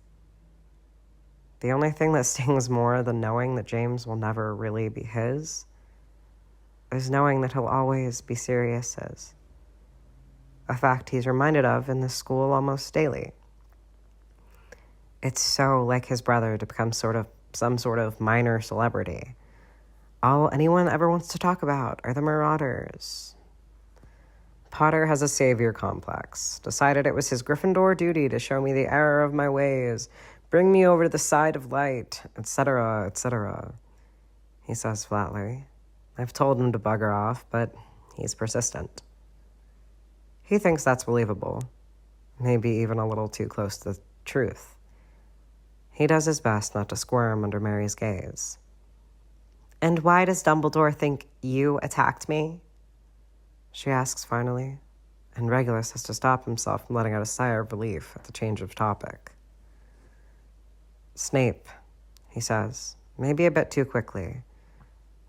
The only thing that stings more than knowing that James will never really be his is knowing that he'll always be Sirius's. A fact he's reminded of in this school almost daily. It's so like his brother to become some sort of minor celebrity. All anyone ever wants to talk about are the Marauders. Potter has a savior complex, decided it was his Gryffindor duty to show me the error of my ways, bring me over to the side of light, etc., etc., he says flatly. I've told him to bugger off, but he's persistent. He thinks that's believable, maybe even a little too close to the truth. He does his best not to squirm under Mary's gaze. And why does Dumbledore think you attacked me? She asks finally, and Regulus has to stop himself from letting out a sigh of relief at the change of topic. Snape, he says, maybe a bit too quickly.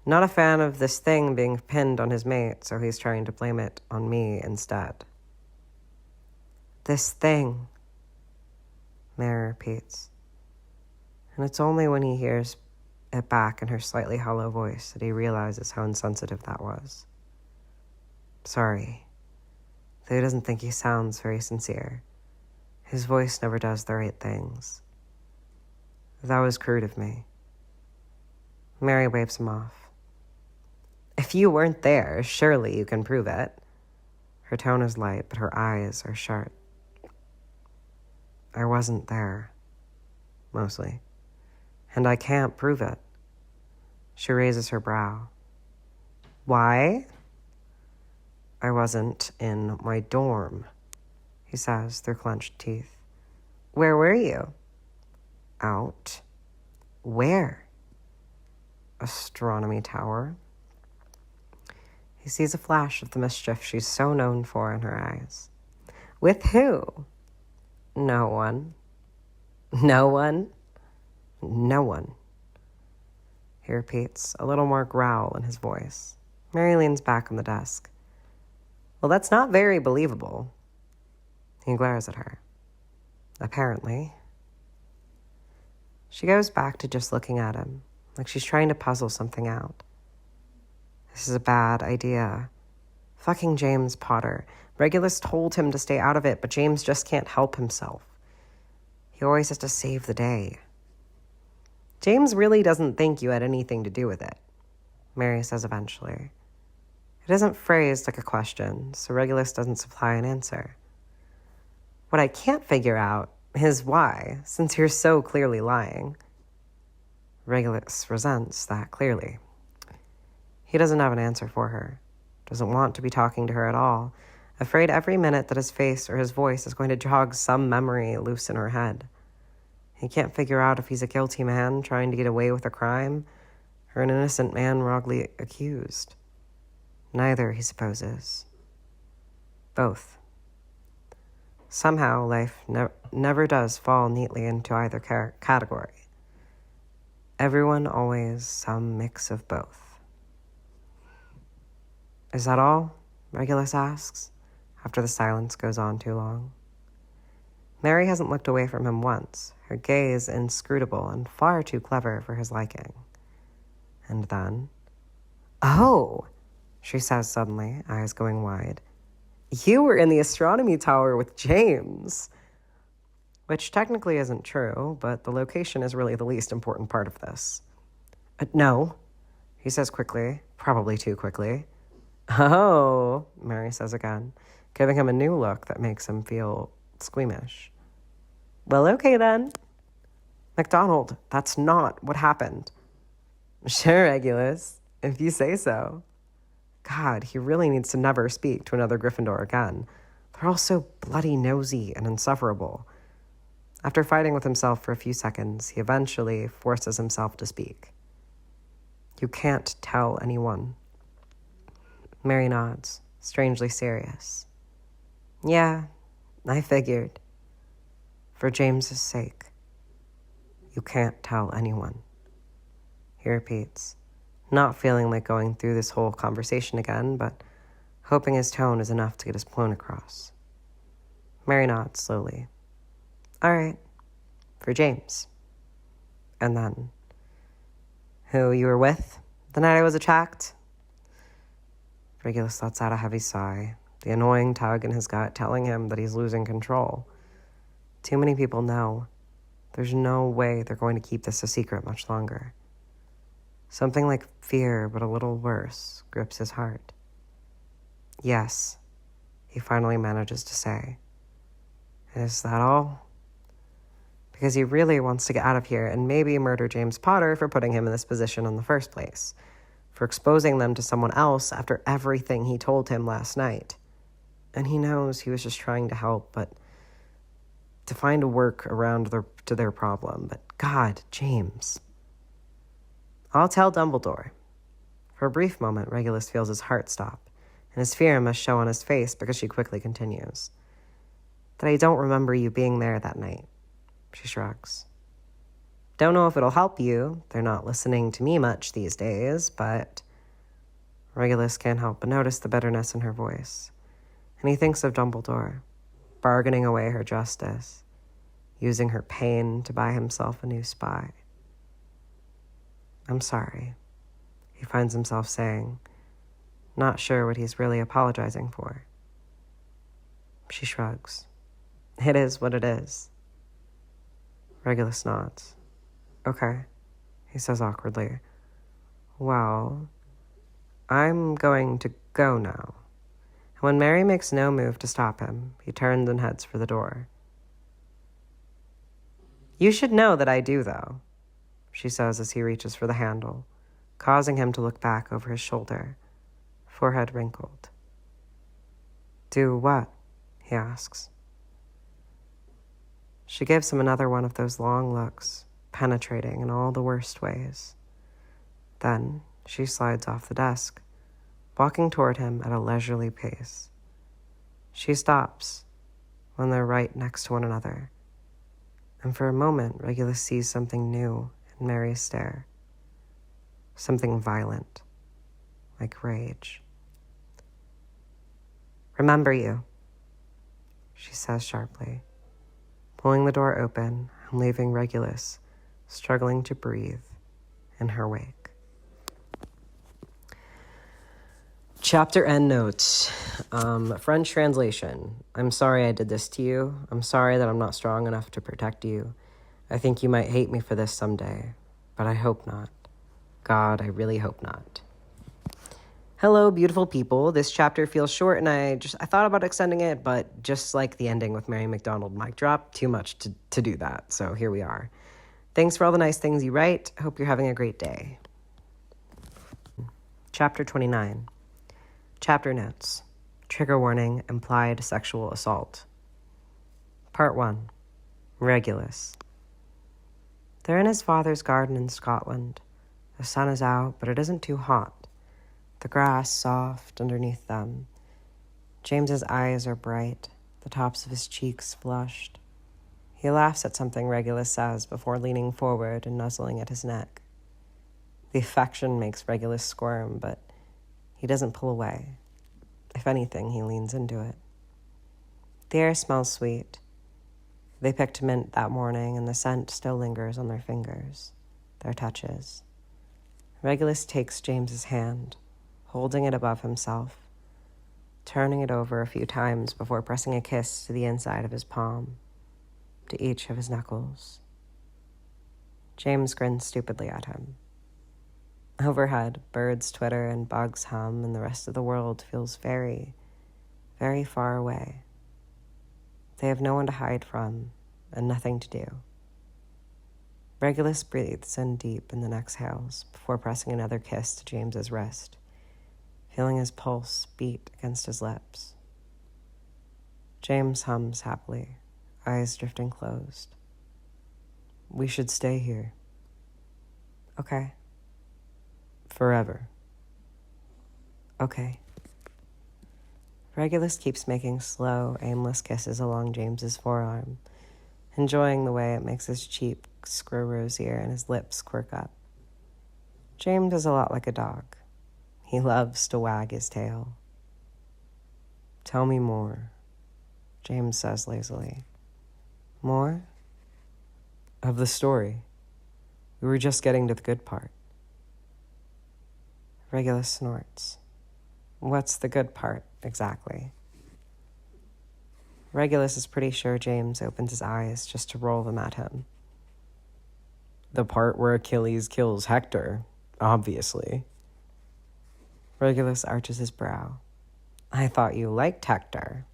Not a fan of this thing being pinned on his mate, so he's trying to blame it on me instead. This thing. Mary repeats. And it's only when he hears it back in her slightly hollow voice that he realizes how insensitive that was. Sorry. Though he doesn't think he sounds very sincere. His voice never does the right things. That was crude of me. Mary waves him off. If you weren't there, surely you can prove it. Her tone is light, but her eyes are sharp. I wasn't there. Mostly. And I can't prove it. She raises her brow. Why? I wasn't in my dorm, he says through clenched teeth. Where were you? Out. Where? Astronomy tower. He sees a flash of the mischief she's so known for in her eyes. With who? No one. No one? No one. He repeats, a little more growl in his voice. Mary leans back on the desk. Well, that's not very believable. He glares at her. Apparently. She goes back to just looking at him, like she's trying to puzzle something out. This is a bad idea. Fucking James Potter. Regulus told him to stay out of it, but James just can't help himself. He always has to save the day. James really doesn't think you had anything to do with it, Mary says eventually. It isn't phrased like a question, so Regulus doesn't supply an answer. What I can't figure out is why, since you're so clearly lying. Regulus resents that clearly. He doesn't have an answer for her, doesn't want to be talking to her at all, afraid every minute that his face or his voice is going to jog some memory loose in her head. He can't figure out if he's a guilty man trying to get away with a crime or an innocent man wrongly accused. Neither, he supposes. Both. Somehow, life never does fall neatly into either category. Everyone always some mix of both. Is that all? Regulus asks, after the silence goes on too long. Mary hasn't looked away from him once, her gaze inscrutable and far too clever for his liking. And then, oh, she says suddenly, eyes going wide. You were in the astronomy tower with James. Which technically isn't true, but the location is really the least important part of this. No, he says quickly, probably too quickly. Oh, Mary says again, giving him a new look that makes him feel squeamish. Well, okay then. MacDonald, that's not what happened. Sure, Regulus, if you say so. God, he really needs to never speak to another Gryffindor again. They're all so bloody nosy and insufferable. After fighting with himself for a few seconds, he eventually forces himself to speak. You can't tell anyone. Mary nods, strangely serious. Yeah, I figured. For James's sake. You can't tell anyone. He repeats, not feeling like going through this whole conversation again, but hoping his tone is enough to get his point across. Mary nods slowly. All right, for James. And then, who you were with the night I was attacked? Regulus lets out a heavy sigh, the annoying tug in his gut telling him that he's losing control. Too many people know. There's no way they're going to keep this a secret much longer. Something like fear, but a little worse, grips his heart. Yes, he finally manages to say. Is that all? Because he really wants to get out of here and maybe murder James Potter for putting him in this position in the first place, for exposing them to someone else after everything he told him last night. And he knows he was just trying to help, but to find a work around to their problem. But God, James. I'll tell Dumbledore. For a brief moment, Regulus feels his heart stop, and his fear must show on his face because she quickly continues. That I don't remember you being there that night. She shrugs. Don't know if it'll help you. They're not listening to me much these days, but... Regulus can't help but notice the bitterness in her voice, and he thinks of Dumbledore, bargaining away her justice. using her pain to buy himself a new spy. I'm sorry, he finds himself saying, not sure what he's really apologizing for. She shrugs. It is what it is. Regulus nods. Okay, he says awkwardly. Well, I'm going to go now. And when Mary makes no move to stop him, he turns and heads for the door. You should know that I do, though, she says as he reaches for the handle, causing him to look back over his shoulder, forehead wrinkled. Do what? He asks. She gives him another one of those long looks, penetrating in all the worst ways. Then she slides off the desk, walking toward him at a leisurely pace. She stops when they're right next to one another, and for a moment Regulus sees something new in Mary's stare. Something violent, like rage. Remember you, she says sharply, pulling the door open and leaving Regulus struggling to breathe in her wake. Chapter end notes. French translation. I'm sorry I did this to you. I'm sorry that I'm not strong enough to protect you. I think you might hate me for this someday, but I hope not. God, I really hope not. Hello, beautiful people. This chapter feels short, and I thought about extending it, but just like the ending with Mary McDonald mic drop, too much to do that, so here we are. Thanks for all the nice things you write. Hope you're having a great day. Chapter 29. Chapter notes. Trigger warning, implied sexual assault. Part 1. Regulus. They're in his father's garden in Scotland. The sun is out, but it isn't too hot. The grass soft underneath them. James's eyes are bright, the tops of his cheeks flushed. He laughs at something Regulus says before leaning forward and nuzzling at his neck. The affection makes Regulus squirm, but he doesn't pull away. If anything, he leans into it. The air smells sweet. They picked mint that morning, and the scent still lingers on their fingers, their touches. Regulus takes James's hand, holding it above himself, turning it over a few times before pressing a kiss to the inside of his palm, to each of his knuckles. James grins stupidly at him. Overhead, birds twitter and bugs hum, and the rest of the world feels very, very far away. They have no one to hide from, and nothing to do. Regulus breathes in deep and then exhales before pressing another kiss to James's wrist, feeling his pulse beat against his lips. James hums happily, eyes drifting closed. We should stay here. Okay. Forever. Okay. Regulus keeps making slow, aimless kisses along James's forearm, enjoying the way it makes his cheeks grow rosier and his lips quirk up. James is a lot like a dog. He loves to wag his tail. Tell me more, James says lazily. More? Of the story. We were just getting to the good part. Regulus snorts. What's the good part, exactly? Regulus is pretty sure James opens his eyes just to roll them at him. The part where Achilles kills Hector, obviously. Regulus arches his brow. I thought you liked Hector.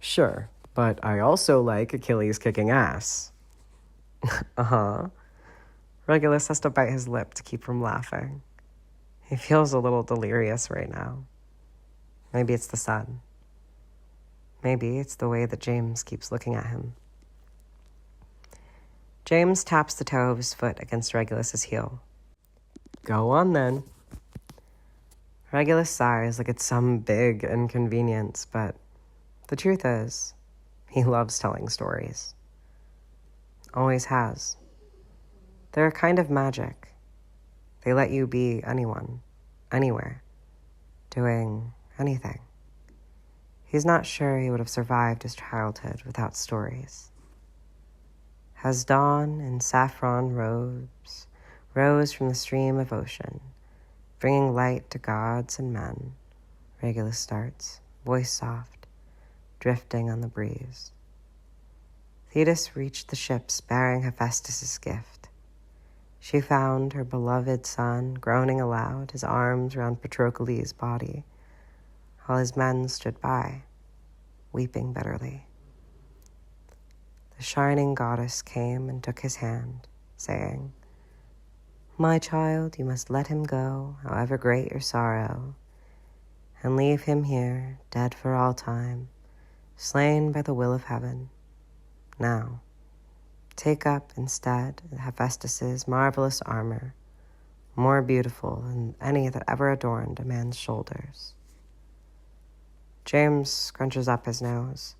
Sure, but I also like Achilles kicking ass. Uh-huh. Regulus has to bite his lip to keep from laughing. He feels a little delirious right now. Maybe it's the sun. Maybe it's the way that James keeps looking at him. James taps the toe of his foot against Regulus's heel. Go on, then. Regulus sighs like it's some big inconvenience, but the truth is, he loves telling stories. Always has. They're a kind of magic. They let you be anyone, anywhere, doing anything. He's not sure he would have survived his childhood without stories. as dawn in saffron robes rose from the stream of ocean, bringing light to gods and men, Regulus starts, voice soft, drifting on the breeze. Thetis reached the ships bearing Hephaestus' gift. She found her beloved son groaning aloud, his arms round Patroclus' body, while his men stood by, weeping bitterly. The shining goddess came and took his hand, saying, "My child, you must let him go, however great your sorrow, and leave him here, dead for all time, slain by the will of heaven. Now, take up instead Hephaestus' marvelous armor, more beautiful than any that ever adorned a man's shoulders." James scrunches up his nose,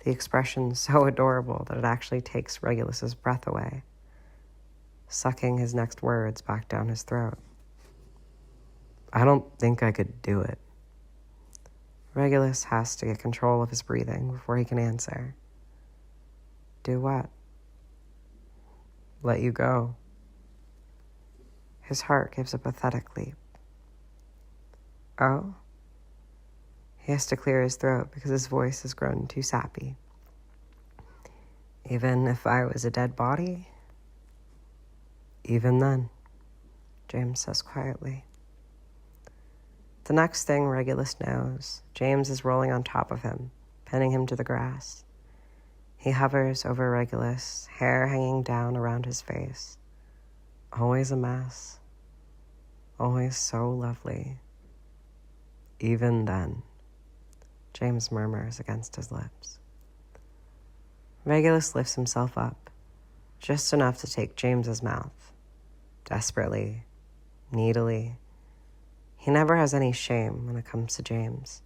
the expression so adorable that it actually takes Regulus's breath away, sucking his next words back down his throat. "I don't think I could do it." Regulus has to get control of his breathing before he can answer. "Do what?" "Let you go." His heart gives a pathetic leap. "Oh?" He has to clear his throat because his voice has grown too sappy. "Even if I was a dead body?" "Even then," James says quietly. The next thing Regulus knows, James is rolling on top of him, pinning him to the grass. He hovers over Regulus, hair hanging down around his face. Always a mess. Always so lovely. "Even then," James murmurs against his lips. Regulus lifts himself up, just enough to take James's mouth. Desperately, needily. He never has any shame when it comes to James.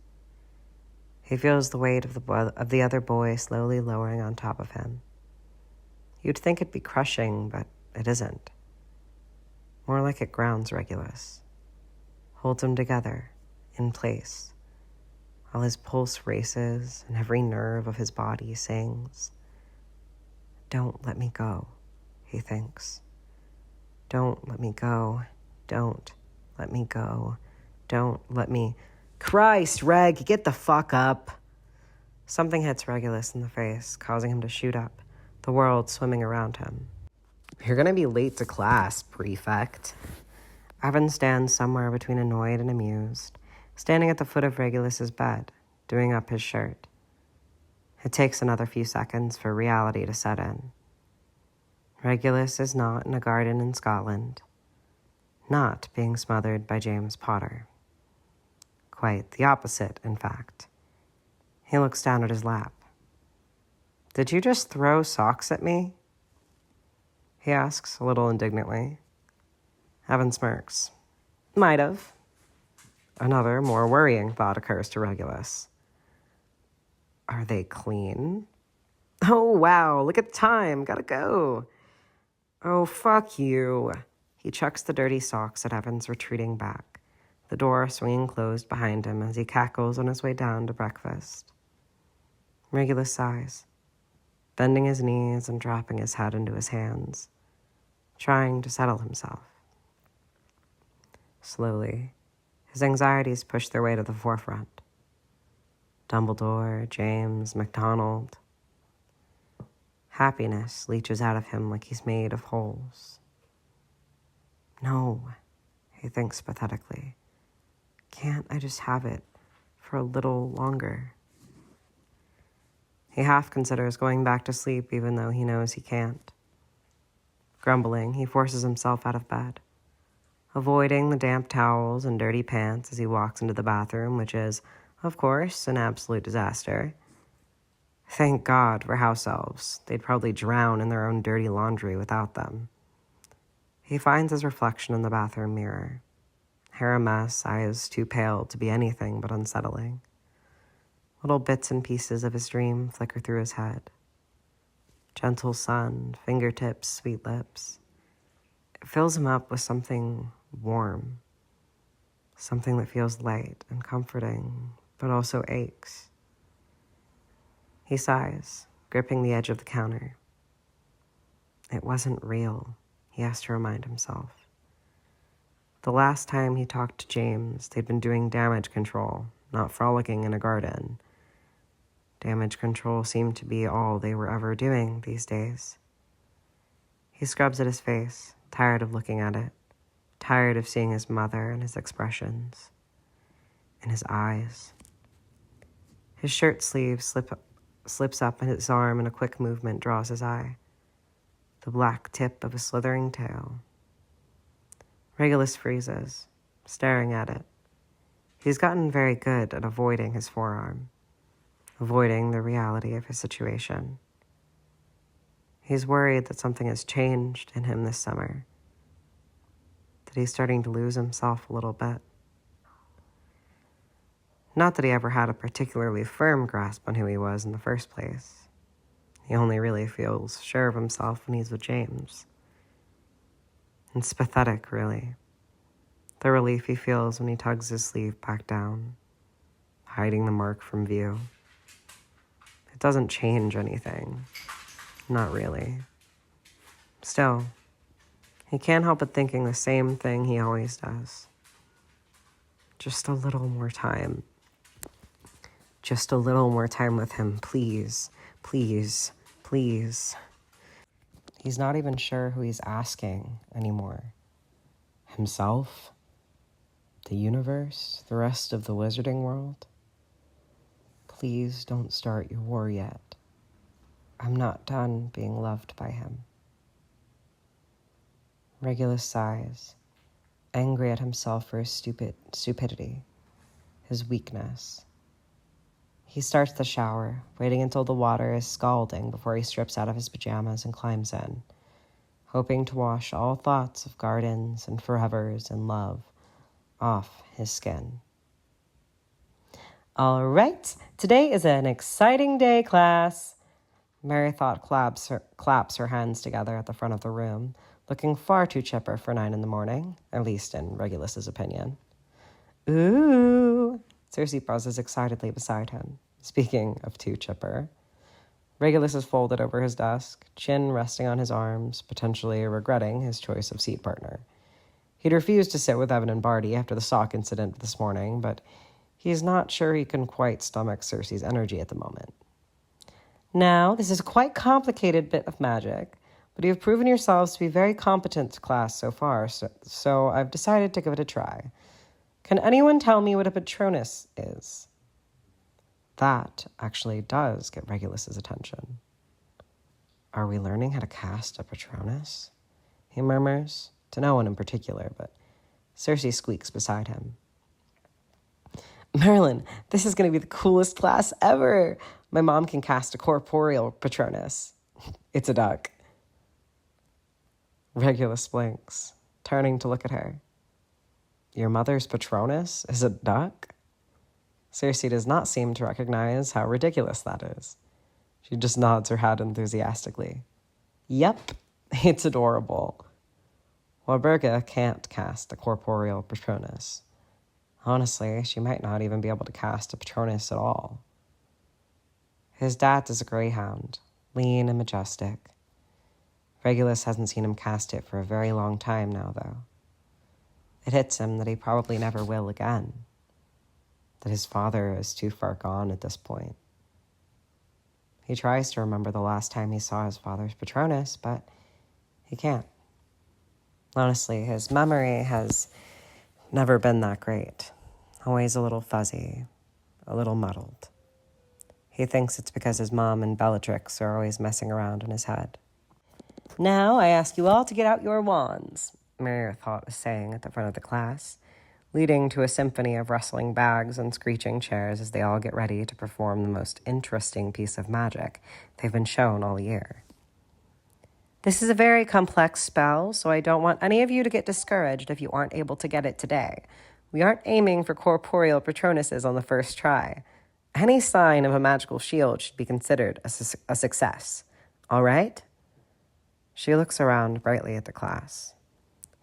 He feels the weight of the other boy slowly lowering on top of him. You'd think it'd be crushing, but it isn't. More like it grounds Regulus, holds him together, in place, while his pulse races and every nerve of his body sings. "Don't let me go," he thinks. "Don't let me go. Don't let me go. Don't let me..." "Christ, Reg, get the fuck up!" Something hits Regulus in the face, causing him to shoot up, the world swimming around him. "You're gonna be late to class, prefect." Evan stands somewhere between annoyed and amused, standing at the foot of Regulus's bed, doing up his shirt. It takes another few seconds for reality to set in. Regulus is not in a garden in Scotland, not being smothered by James Potter. Quite the opposite, in fact. He looks down at his lap. "Did you just throw socks at me?" he asks, a little indignantly. Evan smirks. "Might have." Another, more worrying thought occurs to Regulus. Are they clean? "Oh, wow, look at the time, gotta go." "Oh, fuck you." He chucks the dirty socks at Evan's retreating back, the door swinging closed behind him as he cackles on his way down to breakfast. Regulus sighs, bending his knees and dropping his head into his hands, trying to settle himself. Slowly, his anxieties push their way to the forefront. Dumbledore, James, MacDonald. Happiness leaches out of him like he's made of holes. "No," he thinks pathetically. "Can't I just have it for a little longer?" He half considers going back to sleep even though he knows he can't. Grumbling, he forces himself out of bed, avoiding the damp towels and dirty pants as he walks into the bathroom, which is, of course, an absolute disaster. Thank God for house elves. They'd probably drown in their own dirty laundry without them. He finds his reflection in the bathroom mirror. Hair a mess, eyes too pale to be anything but unsettling. Little bits and pieces of his dream flicker through his head. Gentle sun, fingertips, sweet lips. It fills him up with something warm. Something that feels light and comforting, but also aches. He sighs, gripping the edge of the counter. It wasn't real, he has to remind himself. The last time he talked to James, they'd been doing damage control, not frolicking in a garden. Damage control seemed to be all they were ever doing these days. He scrubs at his face, tired of looking at it, tired of seeing his mother and his expressions, and his eyes. His shirt sleeve slips up his arm, and a quick movement draws his eye. The black tip of a slithering tail. Regulus freezes, staring at it. He's gotten very good at avoiding his forearm, avoiding the reality of his situation. He's worried that something has changed in him this summer, that he's starting to lose himself a little bit. Not that he ever had a particularly firm grasp on who he was in the first place. He only really feels sure of himself when he's with James. It's pathetic, really. The relief he feels when he tugs his sleeve back down, hiding the mark from view. It doesn't change anything. Not really. Still, he can't help but thinking the same thing he always does. Just a little more time. Just a little more time with him, please, please, please. He's not even sure who he's asking anymore. Himself? The universe? The rest of the wizarding world? Please don't start your war yet. I'm not done being loved by him. Regulus sighs, angry at himself for his stupidity, his weakness. He starts the shower, waiting until the water is scalding before he strips out of his pajamas and climbs in, hoping to wash all thoughts of gardens and forevers and love off his skin. All right, today is an exciting day, class. Merrythought claps her hands together at the front of the room, looking far too chipper for 9 a.m, at least in Regulus's opinion. Ooh! Cersei pauses excitedly beside him. Speaking of too chipper. Regulus is folded over his desk, chin resting on his arms, potentially regretting his choice of seat partner. He'd refused to sit with Evan and Barty after the sock incident this morning, but he's not sure he can quite stomach Cersei's energy at the moment. Now, this is a quite complicated bit of magic, but you've proven yourselves to be very competent class so far, so I've decided to give it a try. Can anyone tell me what a Patronus is? That actually does get Regulus's attention. Are we learning how to cast a Patronus? He murmurs, to no one in particular, but Cersei squeaks beside him. Merlin, this is going to be the coolest class ever. My mom can cast a corporeal Patronus. It's a duck. Regulus blinks, turning to look at her. Your mother's Patronus is a duck? Cersei does not seem to recognize how ridiculous that is. She just nods her head enthusiastically. Yep, it's adorable. Walburga can't cast a corporeal Patronus. Honestly, she might not even be able to cast a Patronus at all. His dad is a greyhound, lean and majestic. Regulus hasn't seen him cast it for a very long time now, though. It hits him that he probably never will again, that his father is too far gone at this point. He tries to remember the last time he saw his father's Patronus, but he can't. Honestly, his memory has never been that great, always a little fuzzy, a little muddled. He thinks it's because his mom and Bellatrix are always messing around in his head. Now I ask you all to get out your wands, Merrythought was saying at the front of the class, leading to a symphony of rustling bags and screeching chairs as they all get ready to perform the most interesting piece of magic they've been shown all year. This is a very complex spell, so I don't want any of you to get discouraged if you aren't able to get it today. We aren't aiming for corporeal Patronuses on the first try. Any sign of a magical shield should be considered a success. All right? She looks around brightly at the class.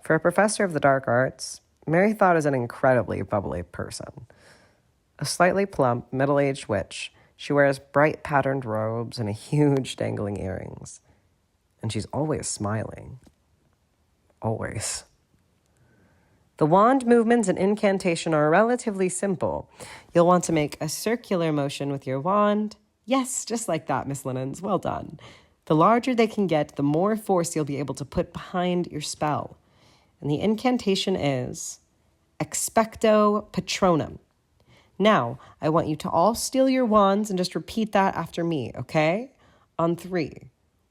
For a professor of the dark arts, Merrythought is an incredibly bubbly person. A slightly plump, middle-aged witch, she wears bright patterned robes and huge dangling earrings. And she's always smiling. Always. The wand movements and incantation are relatively simple. You'll want to make a circular motion with your wand. Yes, just like that, Miss Linens. Well done. The larger they can get, the more force you'll be able to put behind your spell. And the incantation is Expecto Patronum. Now, I want you to all steal your wands and just repeat that after me, okay? On 3.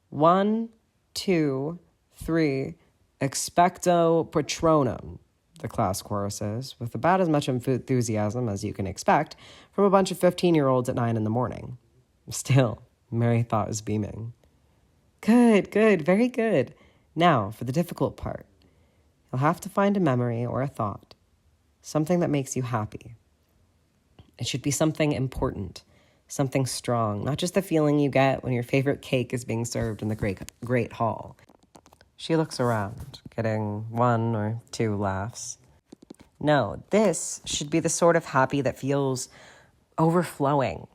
1, 2, 3. Expecto Patronum, the class choruses, with about as much enthusiasm as you can expect from a bunch of 15-year-olds at 9 in the morning. Still, Mary thought was beaming. Good, very good. Now, for the difficult part. You'll have to find a memory or a thought, something that makes you happy. It should be something important, something strong, not just the feeling you get when your favorite cake is being served in the great hall. She looks around, getting 1 or 2 laughs. No, this should be the sort of happy that feels overflowing,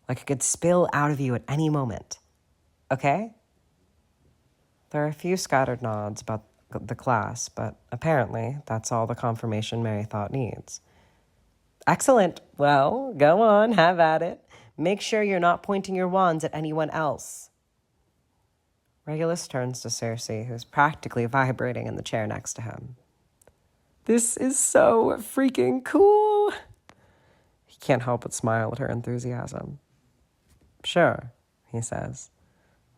like it could spill out of you at any moment. Okay? There are a few scattered nods about the class, but apparently that's all the confirmation Mary thought needs. Excellent. Well, go on, have at it. Make sure you're not pointing your wands at anyone else. Regulus turns to Cersei, who's practically vibrating in the chair next to him. This is so freaking cool. He can't help but smile at her enthusiasm. Sure, he says.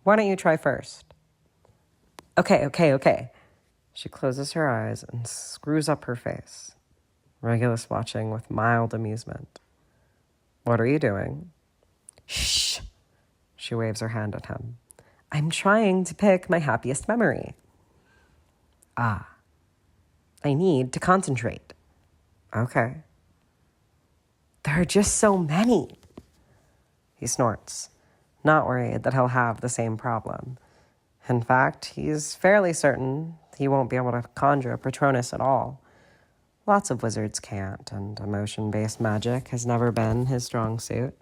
Why don't you try first? Okay. She closes her eyes and screws up her face. Regulus watching with mild amusement. What are you doing? Shh! She waves her hand at him. I'm trying to pick my happiest memory. I need to concentrate. Okay. There are just so many. He snorts, not worried that he'll have the same problem. In fact, he's fairly certain he won't be able to conjure a Patronus at all. Lots of wizards can't, and emotion-based magic has never been his strong suit.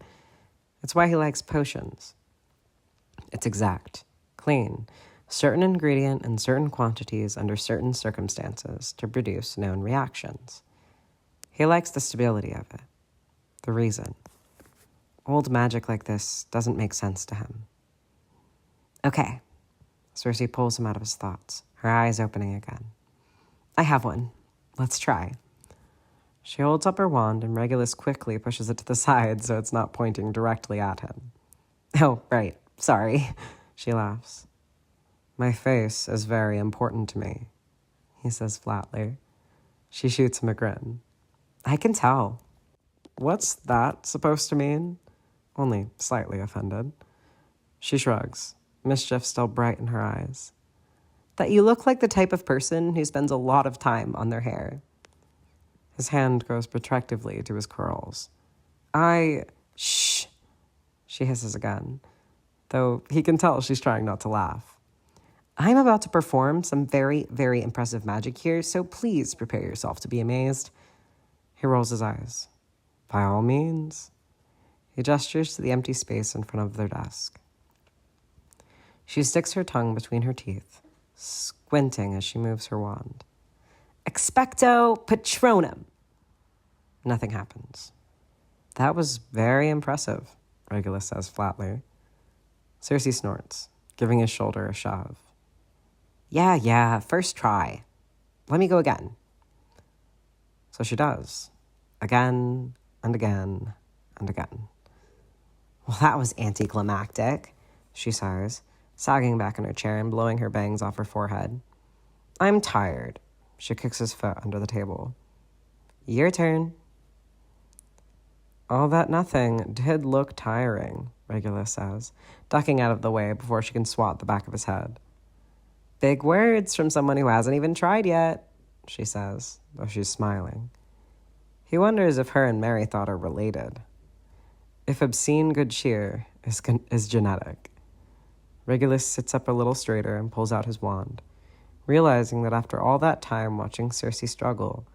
It's why he likes potions. It's exact, clean, certain ingredient in certain quantities under certain circumstances to produce known reactions. He likes the stability of it, the reason. Old magic like this doesn't make sense to him. Okay. Cersei pulls him out of his thoughts, her eyes opening again. I have one. Let's try. She holds up her wand, and Regulus quickly pushes it to the side so it's not pointing directly at him. Oh, right. Sorry. She laughs. My face is very important to me, he says flatly. She shoots him a grin. I can tell. What's that supposed to mean? Only slightly offended. She shrugs, mischief still bright in her eyes. That you look like the type of person who spends a lot of time on their hair. His hand goes protectively to his curls. Shh, she hisses again, though he can tell she's trying not to laugh. I'm about to perform some very, very impressive magic here, so please prepare yourself to be amazed. He rolls his eyes. By all means. He gestures to the empty space in front of their desk. She sticks her tongue between her teeth, squinting as she moves her wand. Expecto Patronum. Nothing happens. That was very impressive, Regulus says flatly. Cersei snorts, giving his shoulder a shove. Yeah, first try. Let me go again. So she does. Again, and again, and again. Well, that was anticlimactic, she sighs, sagging back in her chair and blowing her bangs off her forehead. I'm tired. She kicks his foot under the table. Your turn. All that nothing did look tiring, Regulus says, ducking out of the way before she can swat the back of his head. Big words from someone who hasn't even tried yet, she says, though she's smiling. He wonders if her and Mary thought are related. If obscene good cheer is genetic. Regulus sits up a little straighter and pulls out his wand, realizing that after all that time watching Cersei struggle,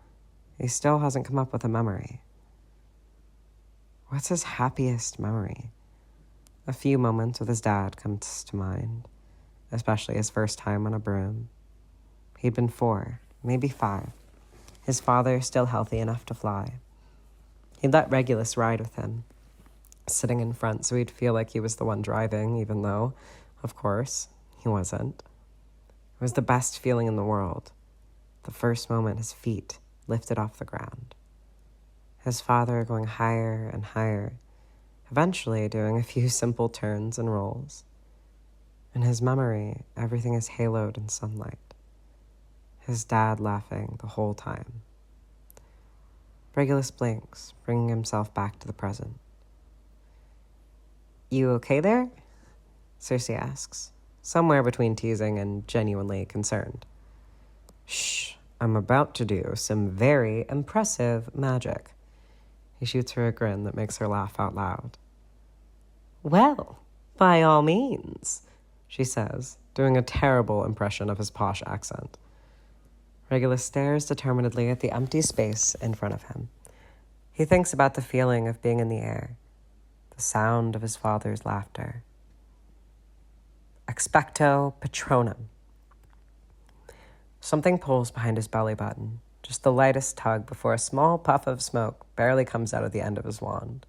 he still hasn't come up with a memory. What's his happiest memory? A few moments with his dad comes to mind. especially his first time on a broom. He'd been 4, maybe 5. His father still healthy enough to fly. He'd let Regulus ride with him, sitting in front so he'd feel like he was the one driving, even though, of course, he wasn't. It was the best feeling in the world, the first moment his feet lifted off the ground. His father going higher and higher, eventually doing a few simple turns and rolls. In his memory, everything is haloed in sunlight. His dad laughing the whole time. Regulus blinks, bringing himself back to the present. "You okay there?" Cersei asks, somewhere between teasing and genuinely concerned. "Shh, I'm about to do some very impressive magic." He shoots her a grin that makes her laugh out loud. "Well, by all means," she says, doing a terrible impression of his posh accent. Regulus stares determinedly at the empty space in front of him. He thinks about the feeling of being in the air, the sound of his father's laughter. Expecto Patronum. Something pulls behind his belly button, just the lightest tug before a small puff of smoke barely comes out of the end of his wand.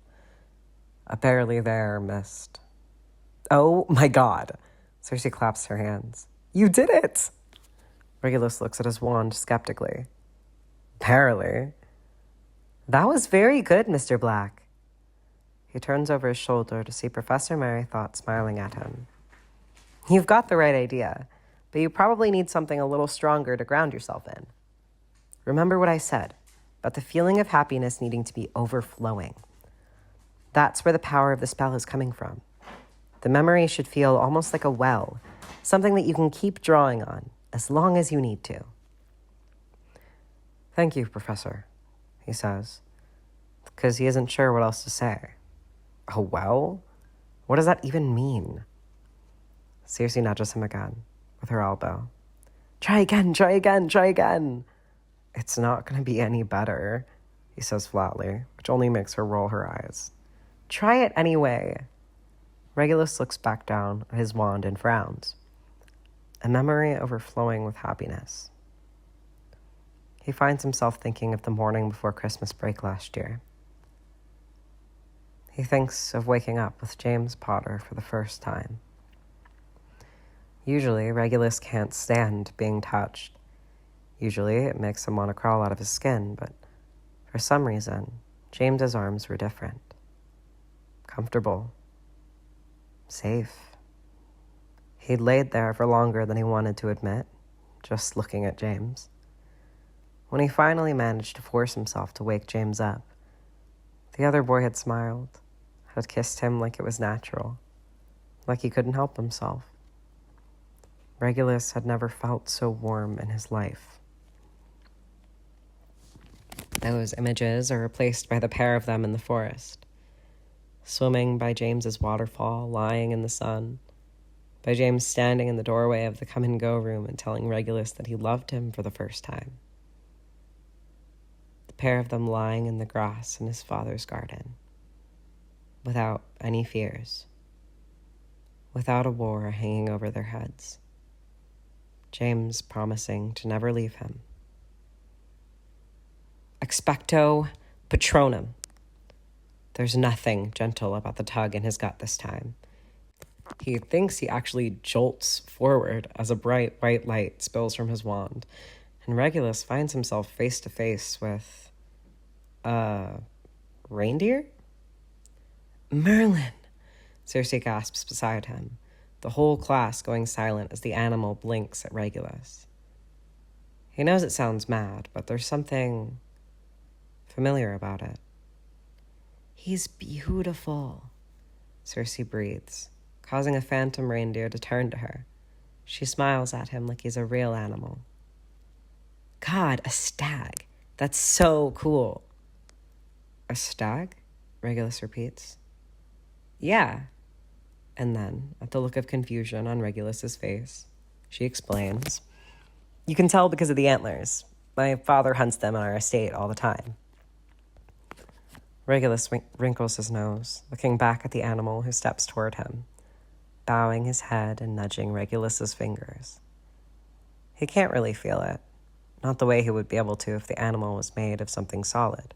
A barely there mist. "Oh my God!" Cersei claps her hands. "You did it!" Regulus looks at his wand skeptically. "Barely." "That was very good, Mr. Black." He turns over his shoulder to see Professor Merrythought smiling at him. "You've got the right idea, but you probably need something a little stronger to ground yourself in. Remember what I said about the feeling of happiness needing to be overflowing. That's where the power of the spell is coming from. The memory should feel almost like a well, something that you can keep drawing on as long as you need to." "Thank you, Professor," he says, because he isn't sure what else to say. A well? What does that even mean? Cersei nudges him again with her elbow. "Try again, try again, try again." "It's not going to be any better," he says flatly, which only makes her roll her eyes. "Try it anyway." Regulus looks back down at his wand and frowns. A memory overflowing with happiness. He finds himself thinking of the morning before Christmas break last year. He thinks of waking up with James Potter for the first time. Usually, Regulus can't stand being touched. Usually, it makes him want to crawl out of his skin, but for some reason, James's arms were different. Comfortable. Safe. He'd laid there for longer than he wanted to admit, just looking at James. When he finally managed to force himself to wake James up, the other boy had smiled, had kissed him like it was natural, like he couldn't help himself. Regulus had never felt so warm in his life. Those images are replaced by the pair of them in the forest, swimming by James's waterfall, lying in the sun, by James standing in the doorway of the come-and-go room and telling Regulus that he loved him for the first time. The pair of them lying in the grass in his father's garden, without any fears, without a war hanging over their heads. James promising to never leave him. Expecto Patronum. There's nothing gentle about the tug in his gut this time. He thinks he actually jolts forward as a bright white light spills from his wand, and Regulus finds himself face to face with a reindeer? "Merlin!" Cersei gasps beside him, the whole class going silent as the animal blinks at Regulus. He knows it sounds mad, but there's something familiar about it. "He's beautiful," Cersei breathes, causing a phantom reindeer to turn to her. She smiles at him like he's a real animal. "God, a stag. That's so cool." "A stag?" Regulus repeats. "Yeah." And then, at the look of confusion on Regulus's face, she explains. "You can tell because of the antlers. My father hunts them on our estate all the time." Regulus wrinkles his nose, looking back at the animal who steps toward him. bowing his head and nudging Regulus's fingers. He can't really feel it, not the way he would be able to if the animal was made of something solid.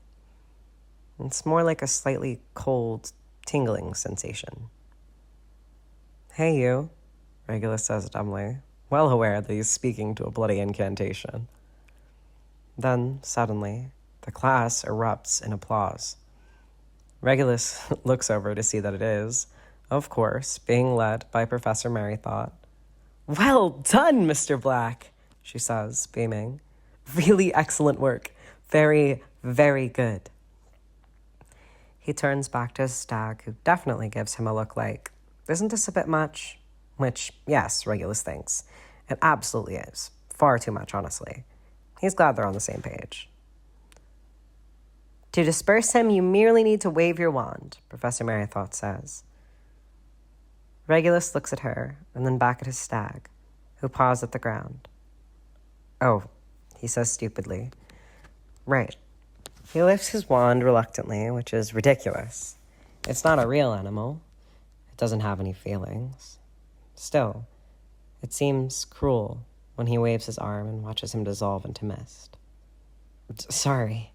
It's more like a slightly cold, tingling sensation. "Hey, you," Regulus says dumbly, well aware that he's speaking to a bloody incantation. Then, suddenly, the class erupts in applause. Regulus looks over to see that it is, of course, being led by Professor Merrythought. "Well done, Mr. Black," she says, beaming. "Really excellent work. Very, very good." He turns back to his stag, who definitely gives him a look like, "Isn't this a bit much?" Which, yes, Regulus thinks. It absolutely is. Far too much, honestly. He's glad they're on the same page. "To disperse him, you merely need to wave your wand," Professor Merrythought says. Regulus looks at her, and then back at his stag, who paws at the ground. "Oh," he says stupidly. "Right." He lifts his wand reluctantly, which is ridiculous. It's not a real animal. It doesn't have any feelings. Still, it seems cruel when he waves his arm and watches him dissolve into mist. "Sorry,"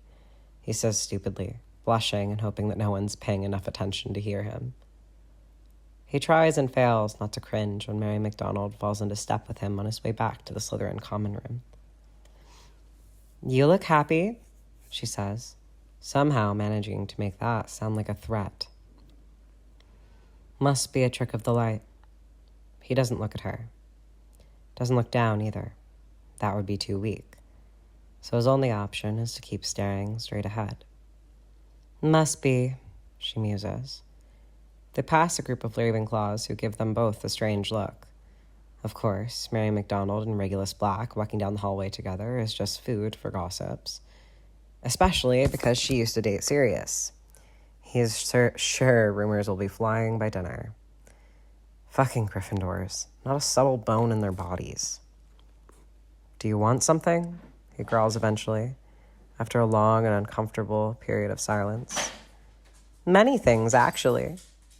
he says stupidly, blushing and hoping that no one's paying enough attention to hear him. He tries and fails not to cringe when Mary McDonald falls into step with him on his way back to the Slytherin common room. "You look happy," she says, somehow managing to make that sound like a threat. Must be a trick of the light. He doesn't look at her. Doesn't look down either. That would be too weak. So his only option is to keep staring straight ahead. "Must be," she muses. They pass a group of Ravenclaws who give them both a strange look. Of course, Mary McDonald and Regulus Black walking down the hallway together is just food for gossips. Especially because she used to date Sirius. He is sure rumors will be flying by dinner. Fucking Gryffindors. Not a subtle bone in their bodies. "Do you want something?" he growls eventually, after a long and uncomfortable period of silence. "Many things, actually."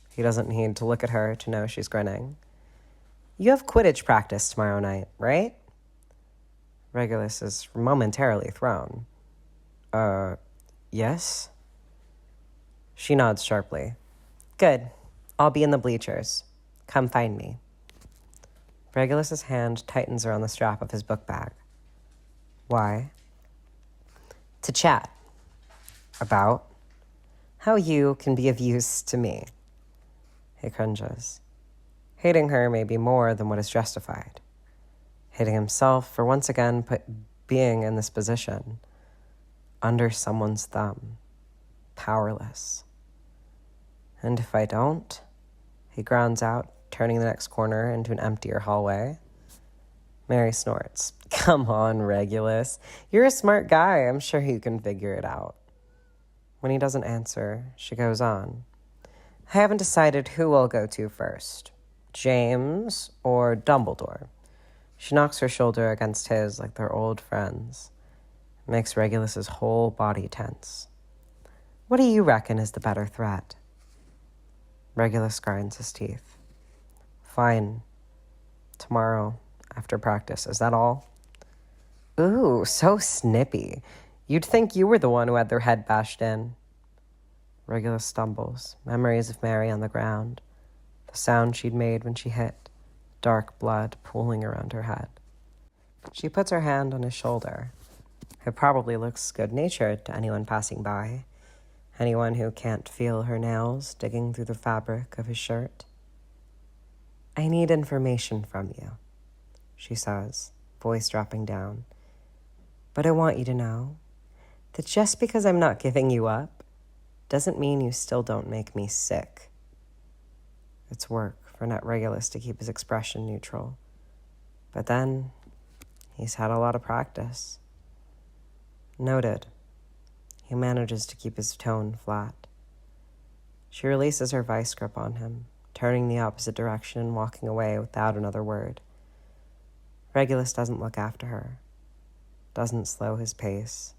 He doesn't need to look at her to know she's grinning. "You have Quidditch practice tomorrow night, right?" Regulus is momentarily thrown. Yes?" She nods sharply. "Good. I'll be in the bleachers. Come find me." Regulus's hand tightens around the strap of his book bag. "Why?" "To chat. About how you can be of use to me." He cringes. Hating her may be more than what is justified. Hating himself for once again being in this position. Under someone's thumb. Powerless. "And if I don't?" he grounds out, turning the next corner into an emptier hallway. Mary snorts. "Come on, Regulus. You're a smart guy. I'm sure you can figure it out." When he doesn't answer, she goes on. "I haven't decided who I'll go to first. James or Dumbledore." She knocks her shoulder against his like they're old friends. It makes Regulus's whole body tense. "What do you reckon is the better threat?" Regulus grinds his teeth. "Fine. Tomorrow, after practice. Is that all?" "Ooh, so snippy. You'd think you were the one who had their head bashed in." Regulus stumbles, memories of Mary on the ground, the sound she'd made when she hit, dark blood pooling around her head. She puts her hand on his shoulder. It probably looks good-natured to anyone passing by, anyone who can't feel her nails digging through the fabric of his shirt. "I need information from you," she says, voice dropping down. "But I want you to know that just because I'm not giving you up doesn't mean you still don't make me sick." It's work for Net Regulus to keep his expression neutral. But then, he's had a lot of practice. Noted. He manages to keep his tone flat. She releases her vice grip on him, turning the opposite direction and walking away without another word. Regulus doesn't look after her, doesn't slow his pace.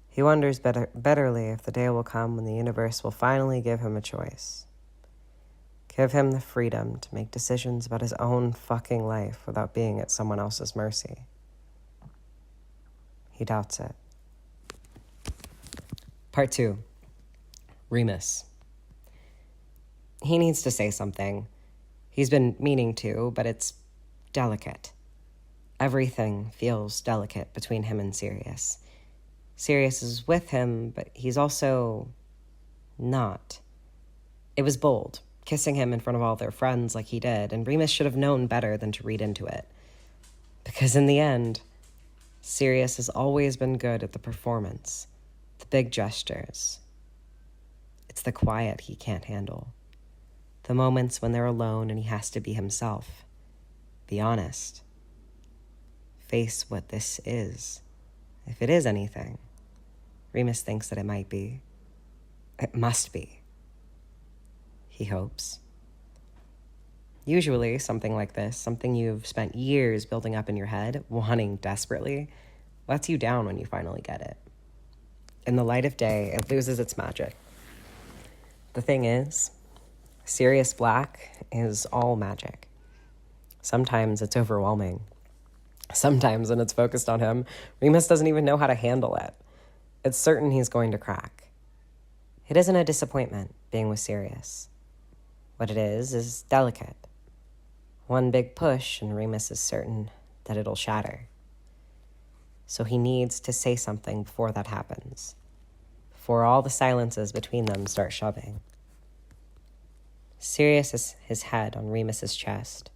He wonders bitterly if the day will come when the universe will finally give him a choice. Give him the freedom to make decisions about his own fucking life without being at someone else's mercy. He doubts it. Part 2. Remus. He needs to say something. He's been meaning to, but it's delicate. Everything feels delicate between him and Sirius. Sirius is with him, but he's also not. It was bold, kissing him in front of all their friends like he did, and Remus should have known better than to read into it. Because in the end, Sirius has always been good at the performance, the big gestures. It's the quiet he can't handle. The moments when they're alone and he has to be himself. Be honest. Face what this is. If it is anything, Remus thinks that it might be. It must be. He hopes. Usually, something like this, something you've spent years building up in your head, wanting desperately, lets you down when you finally get it. In the light of day, it loses its magic. The thing is, Sirius Black is all magic. Sometimes it's overwhelming. Sometimes when it's focused on him, Remus doesn't even know how to handle it. It's certain he's going to crack. It isn't a disappointment being with Sirius. What it is delicate. One big push and Remus is certain that it'll shatter. So he needs to say something before that happens, before all the silences between them start shoving. Sirius is his head on Remus's chest.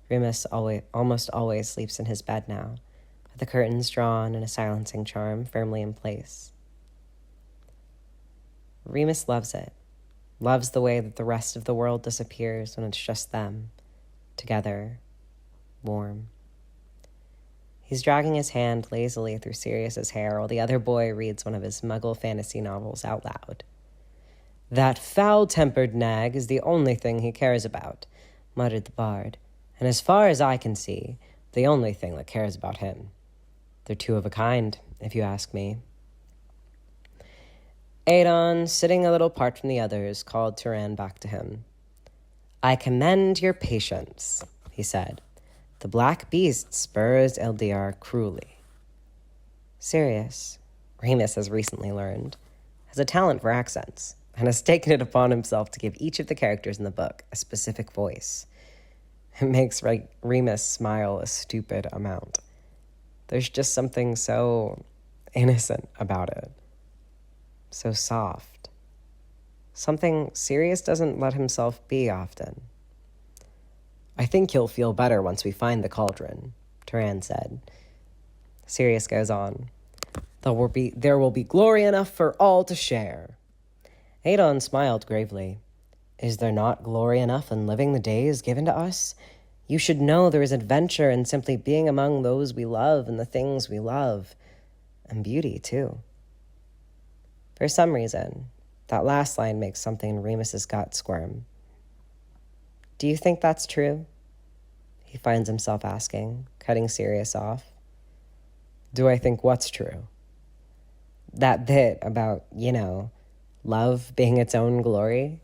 Remus almost always sleeps in his bed now, with the curtains drawn and a silencing charm firmly in place. Remus loves it, loves the way that the rest of the world disappears when it's just them, together, warm. He's dragging his hand lazily through Sirius's hair while the other boy reads one of his Muggle fantasy novels out loud. "That foul-tempered nag is the only thing he cares about," muttered the bard, "and as far as I can see, the only thing that cares about him. They're two of a kind, if you ask me." Adon, sitting a little apart from the others, called Turan back to him. "I commend your patience," he said. "The black beast spurs Eldiar cruelly." Sirius, Remus has recently learned, has a talent for accents, and has taken it upon himself to give each of the characters in the book a specific voice. It makes Remus smile a stupid amount. There's just something so innocent about it. So soft. Something Sirius doesn't let himself be often. "I think he'll feel better once we find the cauldron," Turan said. Sirius goes on. There will be glory enough for all to share." Adon smiled gravely. "Is there not glory enough in living the days given to us? You should know there is adventure in simply being among those we love and the things we love. And beauty, too." For some reason, that last line makes something in Remus's gut squirm. "Do you think that's true?" he finds himself asking, cutting Sirius off. "Do I think what's true?" "That bit about, love being its own glory?"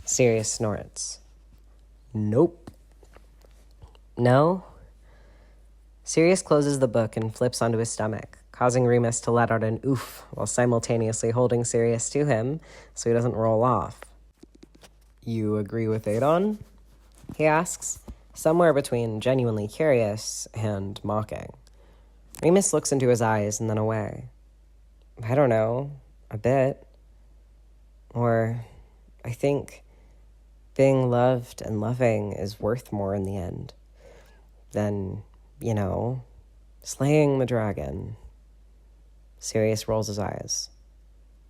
Sirius snorts. "Nope." "No?" Sirius closes the book and flips onto his stomach, causing Remus to let out an oof while simultaneously holding Sirius to him so he doesn't roll off. "You agree with Adon?" he asks, somewhere between genuinely curious and mocking. Remus looks into his eyes and then away. "I don't know, a bit. Or, I think being loved and loving is worth more in the end than, slaying the dragon." Sirius rolls his eyes.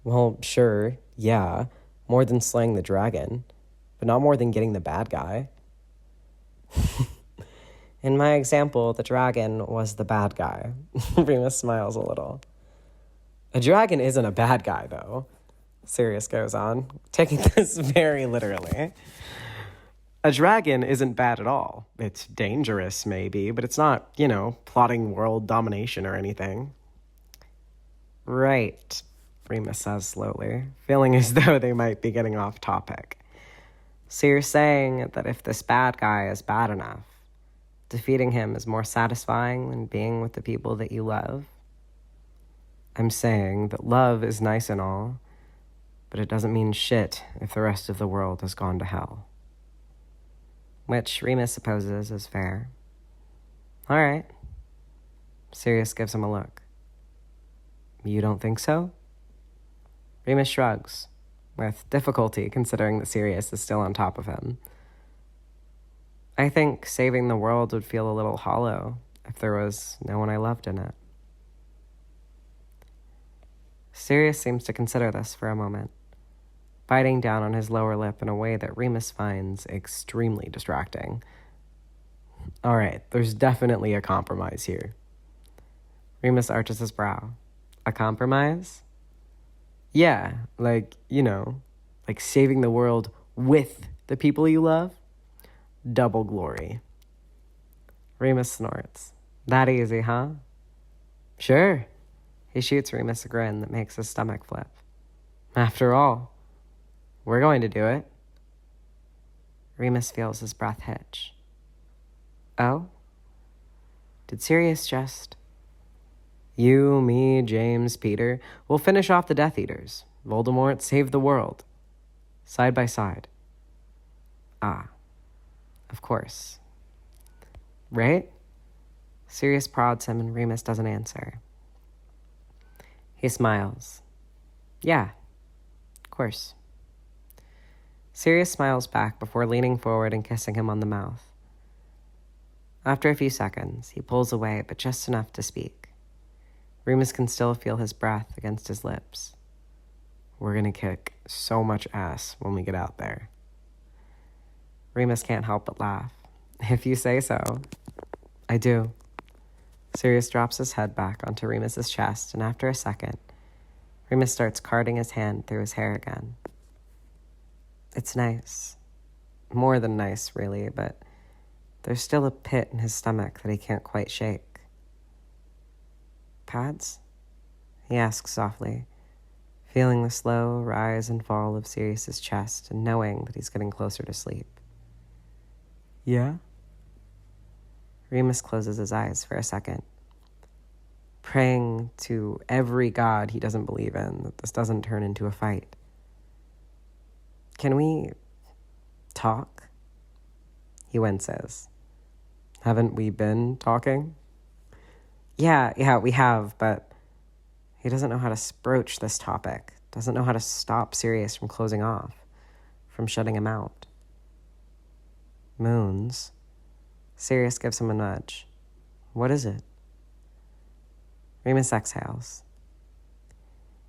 "Well, sure, yeah, more than slaying the dragon, but not more than getting the bad guy." "In my example, the dragon was the bad guy." Remus smiles a little. "A dragon isn't a bad guy, though," Sirius goes on, taking this very literally. "A dragon isn't bad at all. It's dangerous, maybe, but it's not, plotting world domination or anything." "Right," Remus says slowly, feeling as though they might be getting off topic. So you're saying that if this bad guy is bad enough, defeating him is more satisfying than being with the people that you love? I'm saying that love is nice and all, but it doesn't mean shit if the rest of the world has gone to hell. Which Remus supposes is fair. All right. Sirius gives him a look. You don't think so? Remus shrugs, with difficulty considering that Sirius is still on top of him. I think saving the world would feel a little hollow if there was no one I loved in it. Sirius seems to consider this for a moment, biting down on his lower lip in a way that Remus finds extremely distracting. All right, there's definitely a compromise here. Remus arches his brow. A compromise? Yeah, like saving the world with the people you love? Double glory. Remus snorts. That easy, huh? Sure. He shoots Remus a grin that makes his stomach flip. After all, we're going to do it. Remus feels his breath hitch. Oh? Did Sirius just... You, me, James, Peter, we'll finish off the Death Eaters. Voldemort saved the world. Side by side. Ah. Of course. Right? Sirius prods him and Remus doesn't answer. He smiles. Yeah, of course. Sirius smiles back before leaning forward and kissing him on the mouth. After a few seconds, he pulls away, but just enough to speak. Remus can still feel his breath against his lips. We're gonna kick so much ass when we get out there. Remus can't help but laugh. If you say so. I do. Sirius drops his head back onto Remus's chest, and after a second, Remus starts carting his hand through his hair again. It's nice. More than nice, really, but there's still a pit in his stomach that he can't quite shake. Pads? He asks softly, feeling the slow rise and fall of Sirius's chest and knowing that he's getting closer to sleep. Yeah? Remus closes his eyes for a second, praying to every god he doesn't believe in that this doesn't turn into a fight. Can we talk? He winces. Haven't we been talking? Yeah, we have, but he doesn't know how to broach this topic, doesn't know how to stop Sirius from closing off, from shutting him out. Moons. Sirius gives him a nudge. What is it? Remus exhales.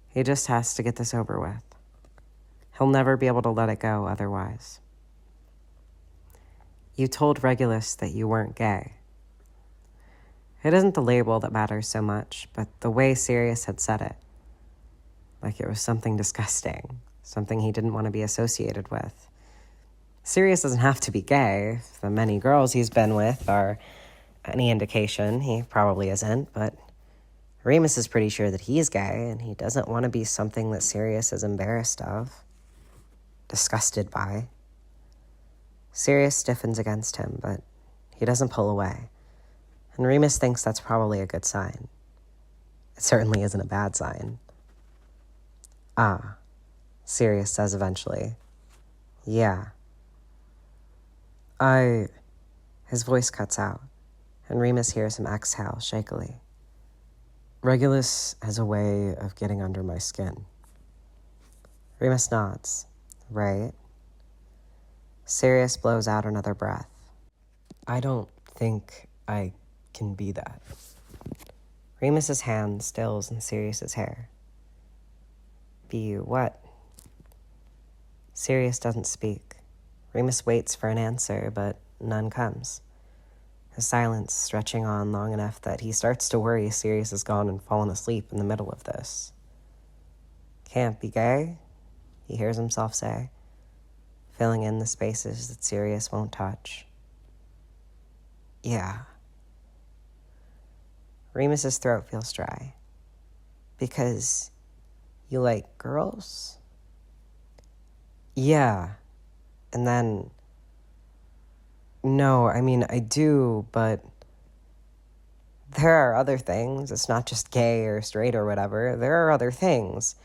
He just has to get this over with. He'll never be able to let it go otherwise. You told Regulus that you weren't gay. It isn't the label that matters so much, but the way Sirius had said it. Like it was something disgusting, something he didn't want to be associated with. Sirius doesn't have to be gay. If the many girls he's been with are any indication, he probably isn't, but Remus is pretty sure that he's gay, and he doesn't want to be something that Sirius is embarrassed of, disgusted by. Sirius stiffens against him, but he doesn't pull away, and Remus thinks that's probably a good sign. It certainly isn't a bad sign. Ah, Sirius says eventually. Yeah. His voice cuts out, and Remus hears him exhale shakily. Regulus has a way of getting under my skin. Remus nods. Right. Sirius blows out another breath. I don't think I can be that. Remus's hand stills in Sirius's hair. Be what? Sirius doesn't speak. Remus waits for an answer, but none comes. His silence stretching on long enough that he starts to worry Sirius has gone and fallen asleep in the middle of this. Can't be gay, he hears himself say, filling in the spaces that Sirius won't touch. Yeah. Remus's throat feels dry. Because you like girls? Yeah. And then, no, I mean, I do, but there are other things. It's not just gay or straight or whatever. There are other things.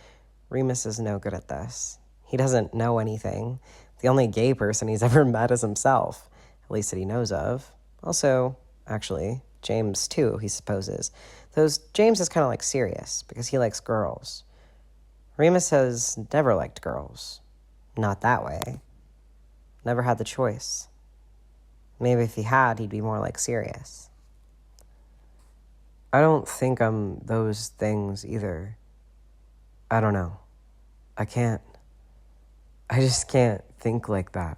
Remus is no good at this. He doesn't know anything. The only gay person he's ever met is himself, at least that he knows of. Also, actually, James, too, he supposes. Though James is kind of like Sirius, because he likes girls. Remus has never liked girls. Not that way. Never had the choice. Maybe if he had, he'd be more like Sirius. I don't think I'm those things either. I don't know. I just can't think like that.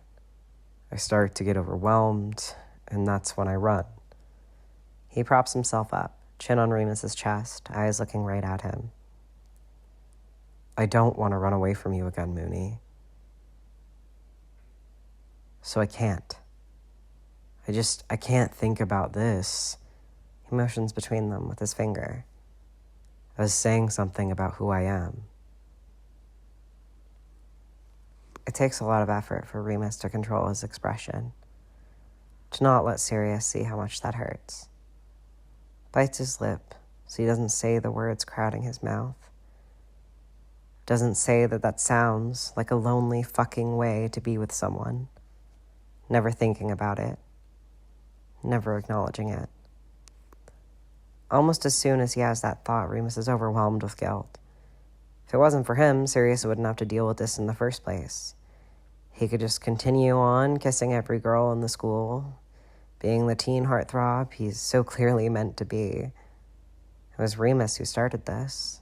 I start to get overwhelmed, and that's when I run. He props himself up, chin on Remus's chest, eyes looking right at him. I don't want to run away from you again, Mooney. So I can't. I can't think about this. He motions between them with his finger, as saying something about who I am. It takes a lot of effort for Remus to control his expression, to not let Sirius see how much that hurts. Bites his lip so he doesn't say the words crowding his mouth. Doesn't say that sounds like a lonely fucking way to be with someone. Never thinking about it. Never acknowledging it. Almost as soon as he has that thought, Remus is overwhelmed with guilt. If it wasn't for him, Sirius wouldn't have to deal with this in the first place. He could just continue on kissing every girl in the school, being the teen heartthrob he's so clearly meant to be. It was Remus who started this.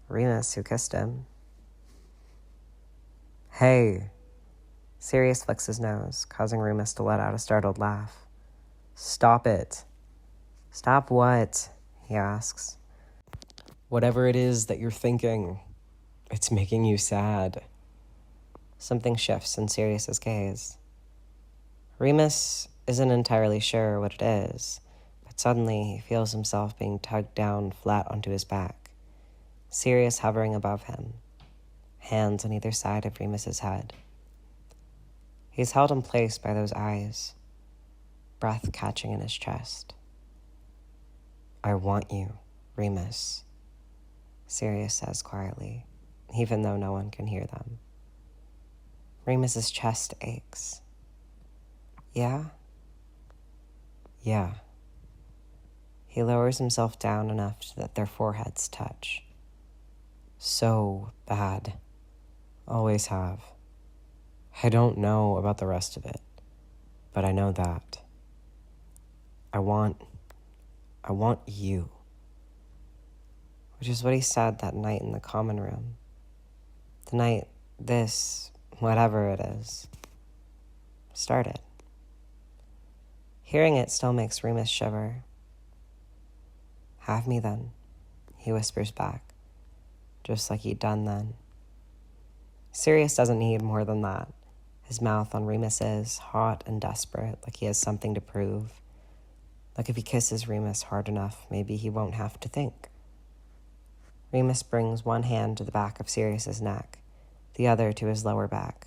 Remus who kissed him. Hey. Sirius flicks his nose, causing Remus to let out a startled laugh. Stop it. Stop what? He asks. Whatever it is that you're thinking, it's making you sad. Something shifts in Sirius's gaze. Remus isn't entirely sure what it is, but suddenly he feels himself being tugged down flat onto his back. Sirius hovering above him, hands on either side of Remus's head. He's held in place by those eyes, breath catching in his chest. I want you, Remus, Sirius says quietly, even though no one can hear them. Remus's chest aches. Yeah? Yeah. He lowers himself down enough that their foreheads touch. So bad. Always have. I don't know about the rest of it, but I know that. I want you. Which is what he said that night in the common room. The night this, whatever it is, started. Hearing it still makes Remus shiver. Have me then, he whispers back, just like he'd done then. Sirius doesn't need more than that. His mouth on Remus's, hot and desperate, like he has something to prove. Like if he kisses Remus hard enough, maybe he won't have to think. Remus brings one hand to the back of Sirius's neck, the other to his lower back,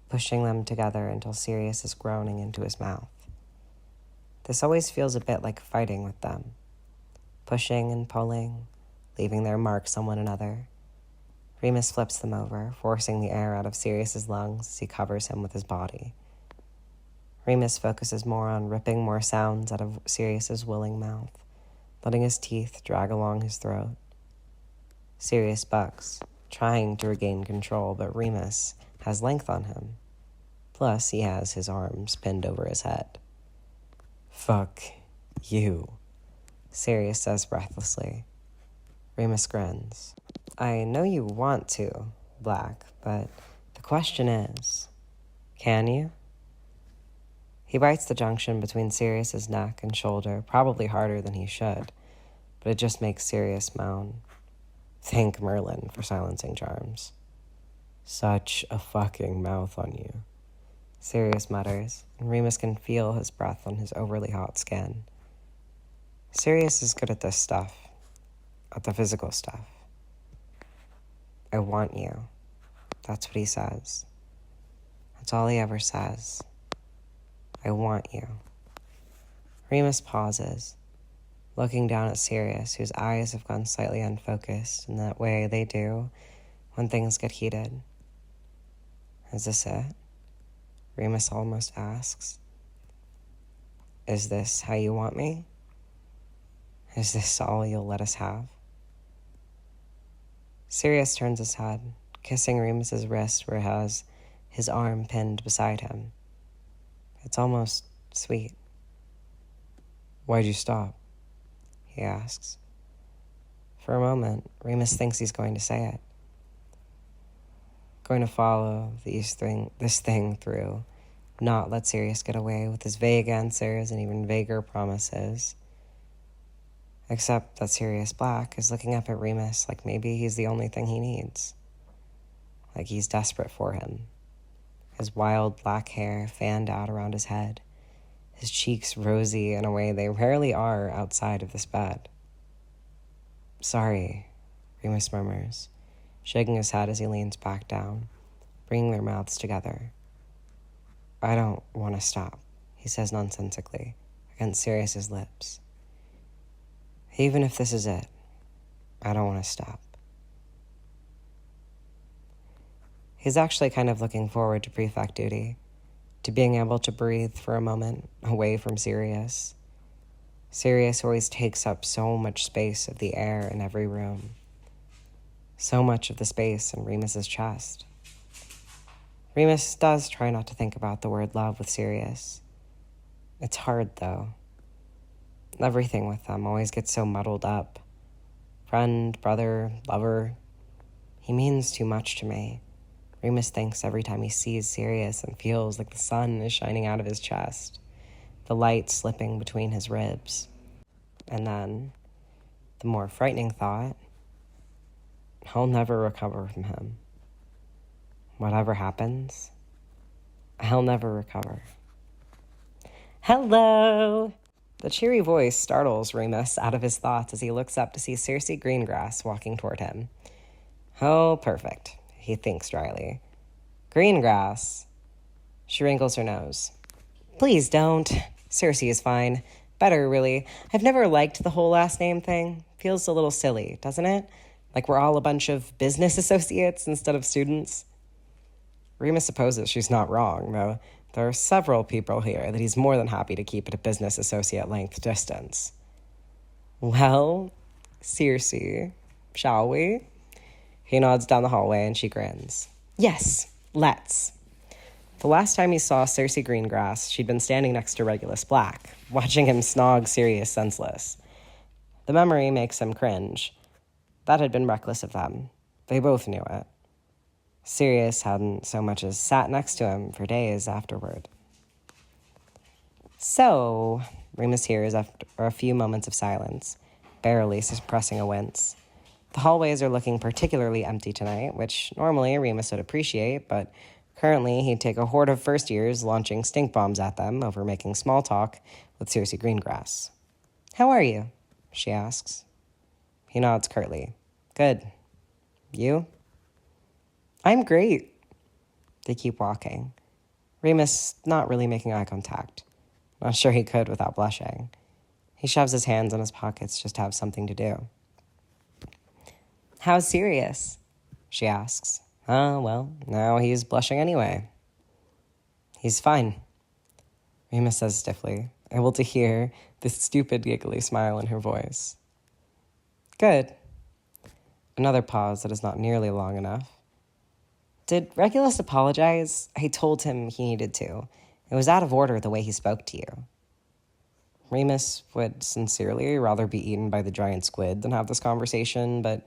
pushing them together until Sirius is groaning into his mouth. This always feels a bit like fighting with them, pushing and pulling, leaving their marks on one another. Remus flips them over, forcing the air out of Sirius's lungs as he covers him with his body. Remus focuses more on ripping more sounds out of Sirius's willing mouth, letting his teeth drag along his throat. Sirius bucks, trying to regain control, but Remus has length on him. Plus, he has his arms pinned over his head. Fuck you, Sirius says breathlessly. Remus grins. I know you want to, Black, but the question is, can you? He bites the junction between Sirius's neck and shoulder, probably harder than he should, but it just makes Sirius moan. Thank Merlin for silencing charms. Such a fucking mouth on you, Sirius mutters, and Remus can feel his breath on his overly hot skin. Sirius is good at this stuff, at the physical stuff. I want you. That's what he says. That's all he ever says. I want you. Remus pauses, looking down at Sirius, whose eyes have gone slightly unfocused in that way they do when things get heated. Is this it? Remus almost asks. Is this how you want me? Is this all you'll let us have? Sirius turns his head, kissing Remus's wrist where he has his arm pinned beside him. It's almost sweet. Why'd you stop? He asks. For a moment, Remus thinks he's going to say it. Going to follow this thing through, not let Sirius get away with his vague answers and even vaguer promises. Except that Sirius Black is looking up at Remus like maybe he's the only thing he needs. Like he's desperate for him. His wild black hair fanned out around his head, his cheeks rosy in a way they rarely are outside of this bed. Sorry, Remus murmurs, shaking his head as he leans back down, bringing their mouths together. I don't want to stop, he says nonsensically, against Sirius's lips. Even if this is it, I don't want to stop. He's actually kind of looking forward to prefect duty, to being able to breathe for a moment away from Sirius. Sirius always takes up so much space of the air in every room. So much of the space in Remus's chest. Remus does try not to think about the word love with Sirius. It's hard, though. Everything with them always gets so muddled up. Friend, brother, lover. He means too much to me. Remus thinks every time he sees Sirius and feels like the sun is shining out of his chest, the light slipping between his ribs. And then, the more frightening thought, I'll never recover from him. Whatever happens, I'll never recover. Hello! The cheery voice startles Remus out of his thoughts as he looks up to see Circe Greengrass walking toward him. Oh, perfect, he thinks dryly. Greengrass. She wrinkles her nose. Please don't. Circe is fine. Better, really. I've never liked the whole last name thing. Feels a little silly, doesn't it? Like we're all a bunch of business associates instead of students. Remus supposes she's not wrong, though. There are several people here that he's more than happy to keep at a business associate length distance. Well, Circe, shall we? He nods down the hallway and she grins. Yes, let's. The last time he saw Circe Greengrass, she'd been standing next to Regulus Black, watching him snog Sirius senseless. The memory makes him cringe. That had been reckless of them. They both knew it. Sirius hadn't so much as sat next to him for days afterward. So, Remus hears after a few moments of silence, barely suppressing a wince. The hallways are looking particularly empty tonight, which normally Remus would appreciate, but currently he'd take a horde of first years launching stink bombs at them over making small talk with Circe Greengrass. How are you? She asks. He nods curtly. Good. You? I'm great. They keep walking. Remus not really making eye contact. Not sure he could without blushing. He shoves his hands in his pockets just to have something to do. How's Sirius? She asks. Oh, well, now he's blushing anyway. He's fine, Remus says stiffly, able to hear the stupid giggly smile in her voice. Good. Another pause that is not nearly long enough. Did Regulus apologize? I told him he needed to. It was out of order the way he spoke to you. Remus would sincerely rather be eaten by the giant squid than have this conversation, but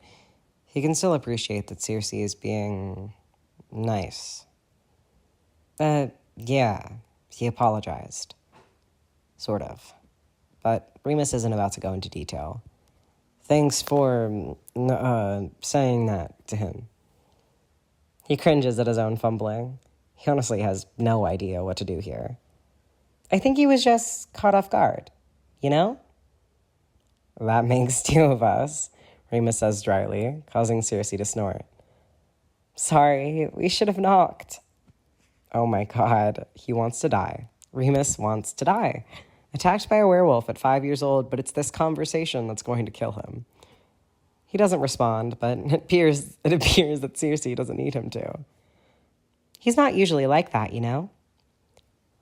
he can still appreciate that Circe is being nice. Yeah, he apologized. Sort of. But Remus isn't about to go into detail. Thanks for saying that to him. He cringes at his own fumbling. He honestly has no idea what to do here. I think he was just caught off guard, you know? That makes two of us, Remus says dryly, causing Circe to snort. Sorry, we should have knocked. Oh my god, he wants to die. Remus wants to die. Attacked by a werewolf at 5 years old, but it's this conversation that's going to kill him. He doesn't respond, but it appears that Circe doesn't need him to. He's not usually like that, you know?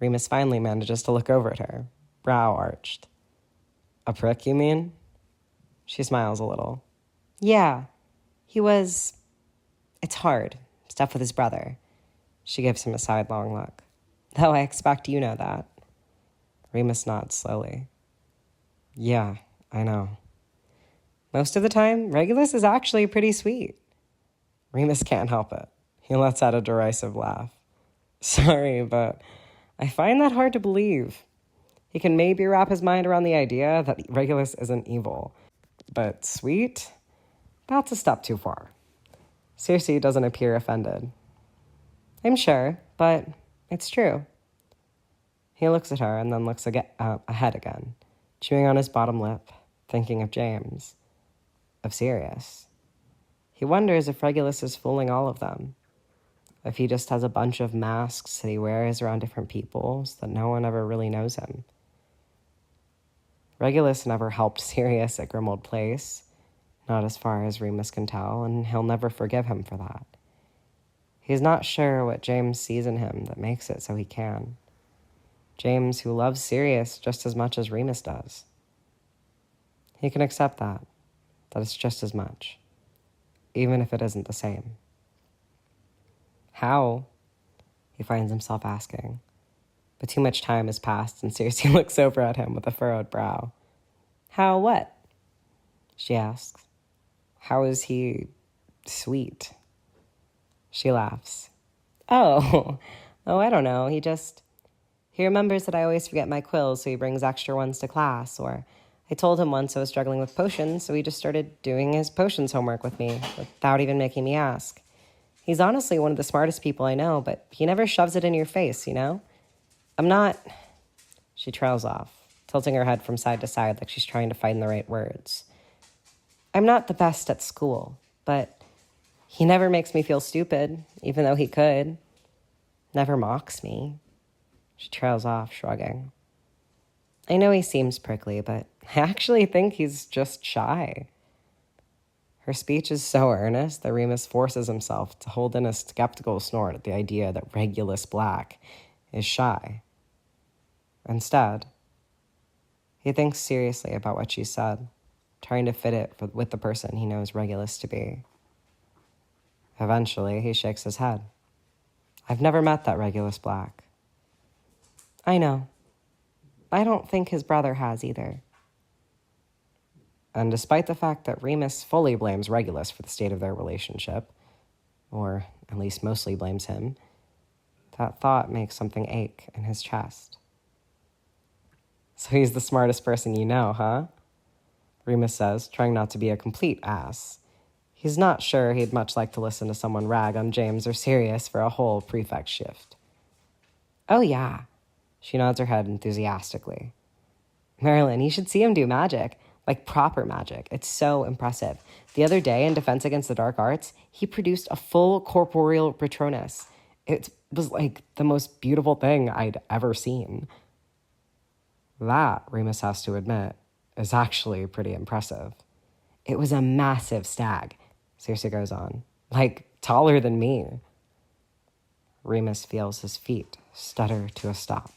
Remus finally manages to look over at her, brow arched. A prick, you mean? She smiles a little. Yeah, he was... It's hard. Stuff with his brother. She gives him a sidelong look. Though I expect you know that. Remus nods slowly. Yeah, I know. Most of the time, Regulus is actually pretty sweet. Remus can't help it. He lets out a derisive laugh. Sorry, but I find that hard to believe. He can maybe wrap his mind around the idea that Regulus isn't evil. But sweet? That's a step too far. Circe doesn't appear offended. I'm sure, but it's true. He looks at her and then looks ahead again, chewing on his bottom lip, thinking of James, of Sirius. He wonders if Regulus is fooling all of them, if he just has a bunch of masks that he wears around different people so that no one ever really knows him. Regulus never helped Sirius at Grimmauld Place, not as far as Remus can tell, and he'll never forgive him for that. He's not sure what James sees in him that makes it so he can. James, who loves Sirius just as much as Remus does. He can accept that it's just as much, even if it isn't the same. How? He finds himself asking. But too much time has passed, and Circe looks over at him with a furrowed brow. How what? She asks. How is he sweet? She laughs. Oh, I don't know. He remembers that I always forget my quills, so he brings extra ones to class. Or I told him once I was struggling with potions, so he just started doing his potions homework with me without even making me ask. He's honestly one of the smartest people I know, but he never shoves it in your face, you know? I'm not... She trails off, tilting her head from side to side like she's trying to find the right words. I'm not the best at school, but he never makes me feel stupid, even though he could. Never mocks me. She trails off, shrugging. I know he seems prickly, but I actually think he's just shy. Her speech is so earnest that Remus forces himself to hold in a skeptical snort at the idea that Regulus Black is shy. Instead, he thinks seriously about what she said, trying to fit it with the person he knows Regulus to be. Eventually, he shakes his head. I've never met that Regulus Black. I know. I don't think his brother has either. And despite the fact that Remus fully blames Regulus for the state of their relationship, or at least mostly blames him, that thought makes something ache in his chest. So he's the smartest person you know, huh? Remus says, trying not to be a complete ass. He's not sure he'd much like to listen to someone rag on James or Sirius for a whole prefect shift. Oh yeah. She nods her head enthusiastically. Marilyn, you should see him do magic. Like proper magic. It's so impressive. The other day in Defense Against the Dark Arts, he produced a full corporeal Patronus. It was like the most beautiful thing I'd ever seen. That, Remus has to admit, is actually pretty impressive. It was a massive stag, Circe goes on. Like, taller than me. Remus feels his feet stutter to a stop.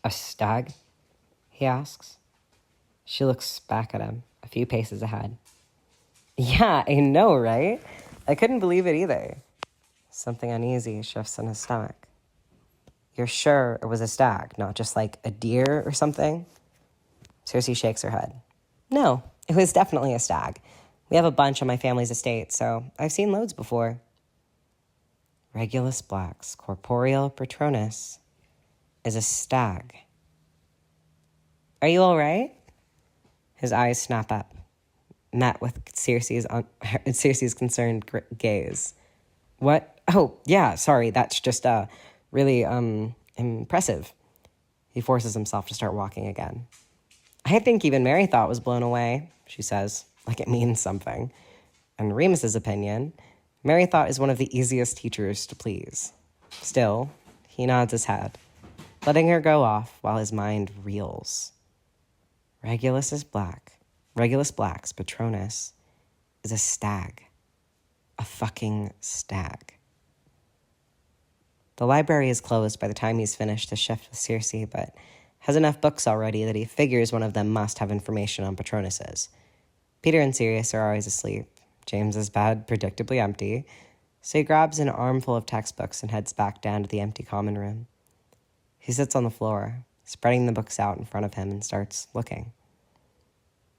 A stag? He asks. She looks back at him, a few paces ahead. Yeah, I know, right? I couldn't believe it either. Something uneasy shifts in his stomach. You're sure it was a stag, not just like a deer or something? Circe shakes her head. No, it was definitely a stag. We have a bunch on my family's estate, so I've seen loads before. Regulus Black's corporeal Patronus is a stag. Are you all right? His eyes snap up, met with Circe's concerned gaze. What? Oh, yeah, sorry, that's just really impressive. He forces himself to start walking again. I think even Mary Thought was blown away, she says, like it means something. In Remus's opinion, Mary Thought is one of the easiest teachers to please. Still, he nods his head, letting her go off while his mind reels. Regulus Black's Patronus is a stag. A fucking stag. The library is closed by the time he's finished his shift with Circe, but has enough books already that he figures one of them must have information on Patronuses. Peter and Sirius are always asleep. James's bed predictably empty, so he grabs an armful of textbooks and heads back down to the empty common room. He sits on the floor, spreading the books out in front of him, and starts looking.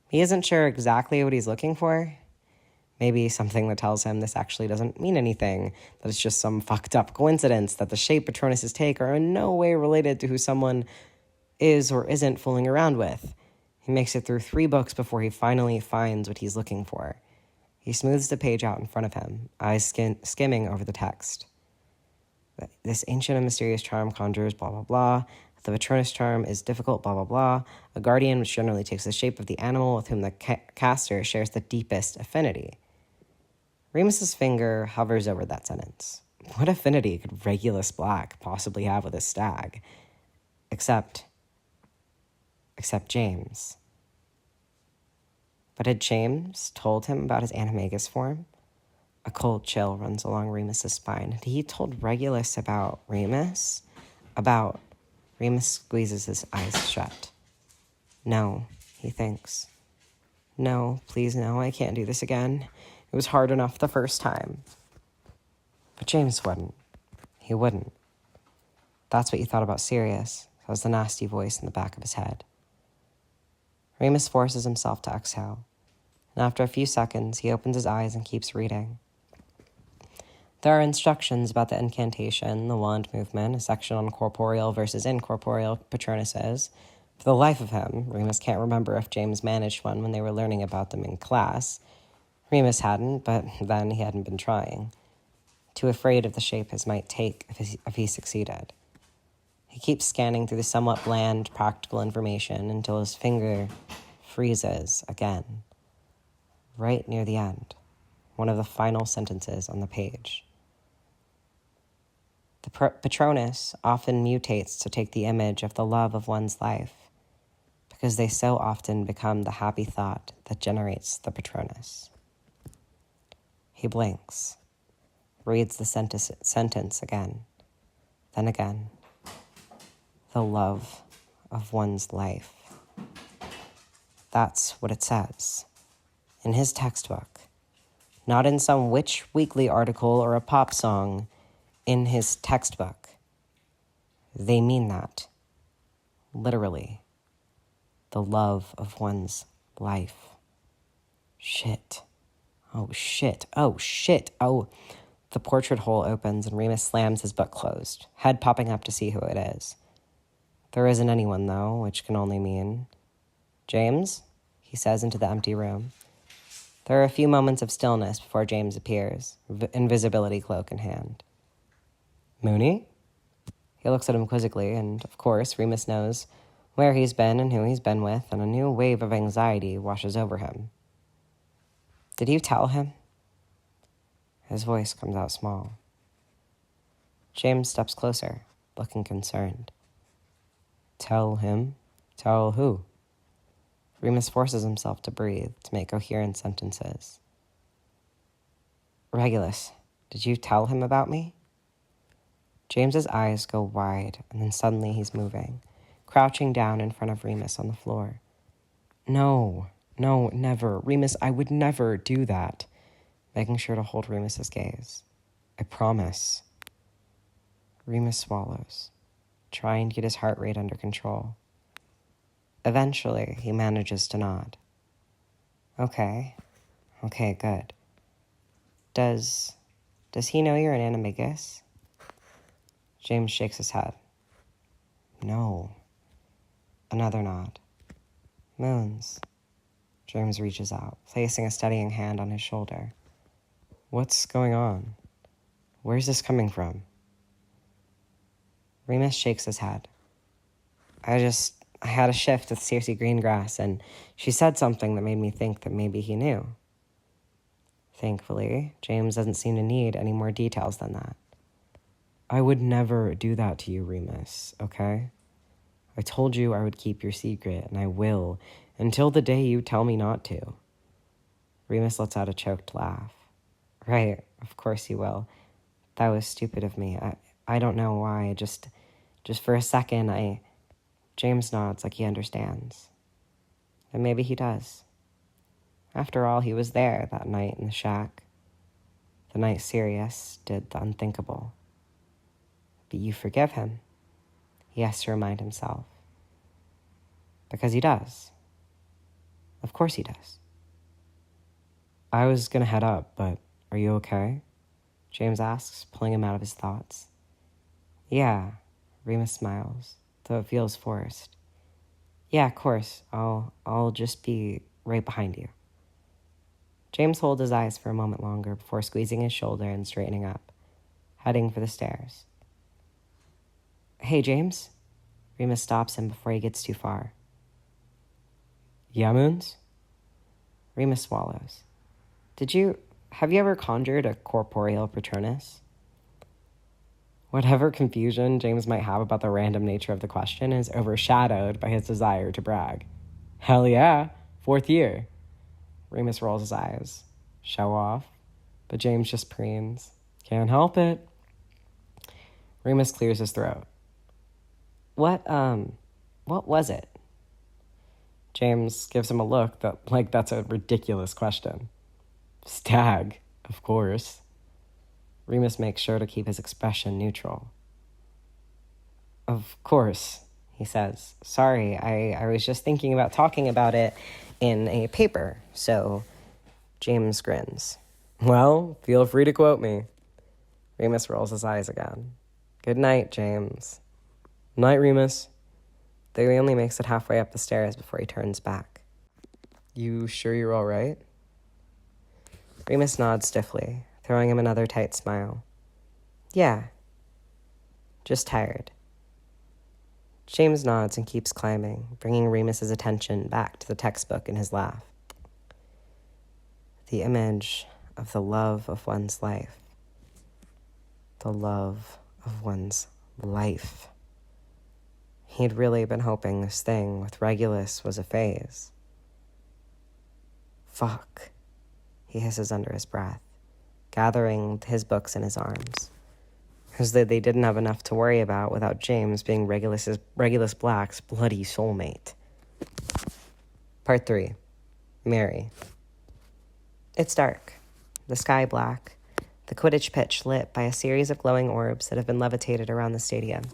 He isn't sure exactly what he's looking for. Maybe something that tells him this actually doesn't mean anything, that it's just some fucked up coincidence that the shape Patronuses take are in no way related to who someone is or isn't fooling around with. He makes it through 3 books before he finally finds what he's looking for. He smooths the page out in front of him, eyes skimming over the text. This ancient and mysterious charm conjures blah, blah, blah. The Patronus charm is difficult, blah, blah, blah. A guardian which generally takes the shape of the animal with whom the caster shares the deepest affinity. Remus's finger hovers over that sentence. What affinity could Regulus Black possibly have with a stag? Except James. But had James told him about his animagus form? A cold chill runs along Remus's spine. Had he told Regulus about Remus? Remus squeezes his eyes shut. No, he thinks. No, please no, I can't do this again. It was hard enough the first time. But James wouldn't. He wouldn't. That's what you thought about Sirius, says the nasty voice in the back of his head. Remus forces himself to exhale, and after a few seconds, he opens his eyes and keeps reading. There are instructions about the incantation, the wand movement, a section on corporeal versus incorporeal Patronuses. For the life of him, Remus can't remember if James managed one when they were learning about them in class. Remus hadn't, but then he hadn't been trying. Too afraid of the shape his might take if he succeeded. He keeps scanning through the somewhat bland, practical information until his finger freezes again. Right near the end, one of the final sentences on the page. The Patronus often mutates to take the image of the love of one's life, because they so often become the happy thought that generates the Patronus. He blinks, reads the sentence again, then again. The love of one's life. That's what it says. In his textbook. Not in some Witch Weekly article or a pop song. In his textbook. They mean that. Literally. The love of one's life. Shit. Oh, shit. Oh, shit. Oh. The portrait hole opens and Remus slams his book closed, head popping up to see who it is. There isn't anyone, though, which can only mean... James? He says into the empty room. There are a few moments of stillness before James appears, invisibility cloak in hand. Mooney? He looks at him quizzically, and, of course, Remus knows where he's been and who he's been with, and a new wave of anxiety washes over him. Did you tell him? His voice comes out small. James steps closer, looking concerned. Tell him? Tell who? Remus forces himself to breathe, to make coherent sentences. Regulus, did you tell him about me? James's eyes go wide, and then suddenly he's moving, crouching down in front of Remus on the floor. No, never. Remus, I would never do that. Making sure to hold Remus's gaze. I promise. Remus swallows, trying to get his heart rate under control. Eventually, he manages to nod. Okay, good. Does he know you're an animagus? James shakes his head. No. Another nod. Moons. James reaches out, placing a steadying hand on his shoulder. What's going on? Where's this coming from? Remus shakes his head. I had a shift with Circe Greengrass, and she said something that made me think that maybe he knew. Thankfully, James doesn't seem to need any more details than that. I would never do that to you, Remus, okay? I told you I would keep your secret, and I will, until the day you tell me not to. Remus lets out a choked laugh. Right, of course you will. That was stupid of me. I don't know why, just for a second, James nods like he understands. And maybe he does. After all, he was there that night in the shack. The night Sirius did the unthinkable. But you forgive him, he has to remind himself. Because he does. Of course he does. I was gonna head up, but are you okay? James asks, pulling him out of his thoughts. Yeah, Remus smiles, though it feels forced. Yeah, of course. I'll just be right behind you. James holds his eyes for a moment longer before squeezing his shoulder and straightening up, heading for the stairs. Hey, James? Remus stops him before he gets too far. Yeah, Moons? Remus swallows. Have you ever conjured a corporeal Patronus? Whatever confusion James might have about the random nature of the question is overshadowed by his desire to brag. Hell yeah, 4th year. Remus rolls his eyes. Show off. But James just preens. Can't help it. Remus clears his throat. What was it? James gives him a look that's a ridiculous question. Stag, of course. Remus makes sure to keep his expression neutral. Of course, he says. Sorry, I was just thinking about talking about it in a paper, so James grins. Well, feel free to quote me. Remus rolls his eyes again. Good night, James. Night, Remus. Though he only makes it halfway up the stairs before he turns back. You sure you're all right? Remus nods stiffly, throwing him another tight smile. Yeah. Just tired. James nods and keeps climbing, bringing Remus's attention back to the textbook in his lap. The image of the love of one's life. The love of one's life. He'd really been hoping this thing with Regulus was a phase. Fuck, he hisses under his breath, gathering his books in his arms. As though they didn't have enough to worry about without James being Regulus Black's bloody soulmate. Part 3. Mary. It's dark, the sky black, the Quidditch pitch lit by a series of glowing orbs that have been levitated around the stadium.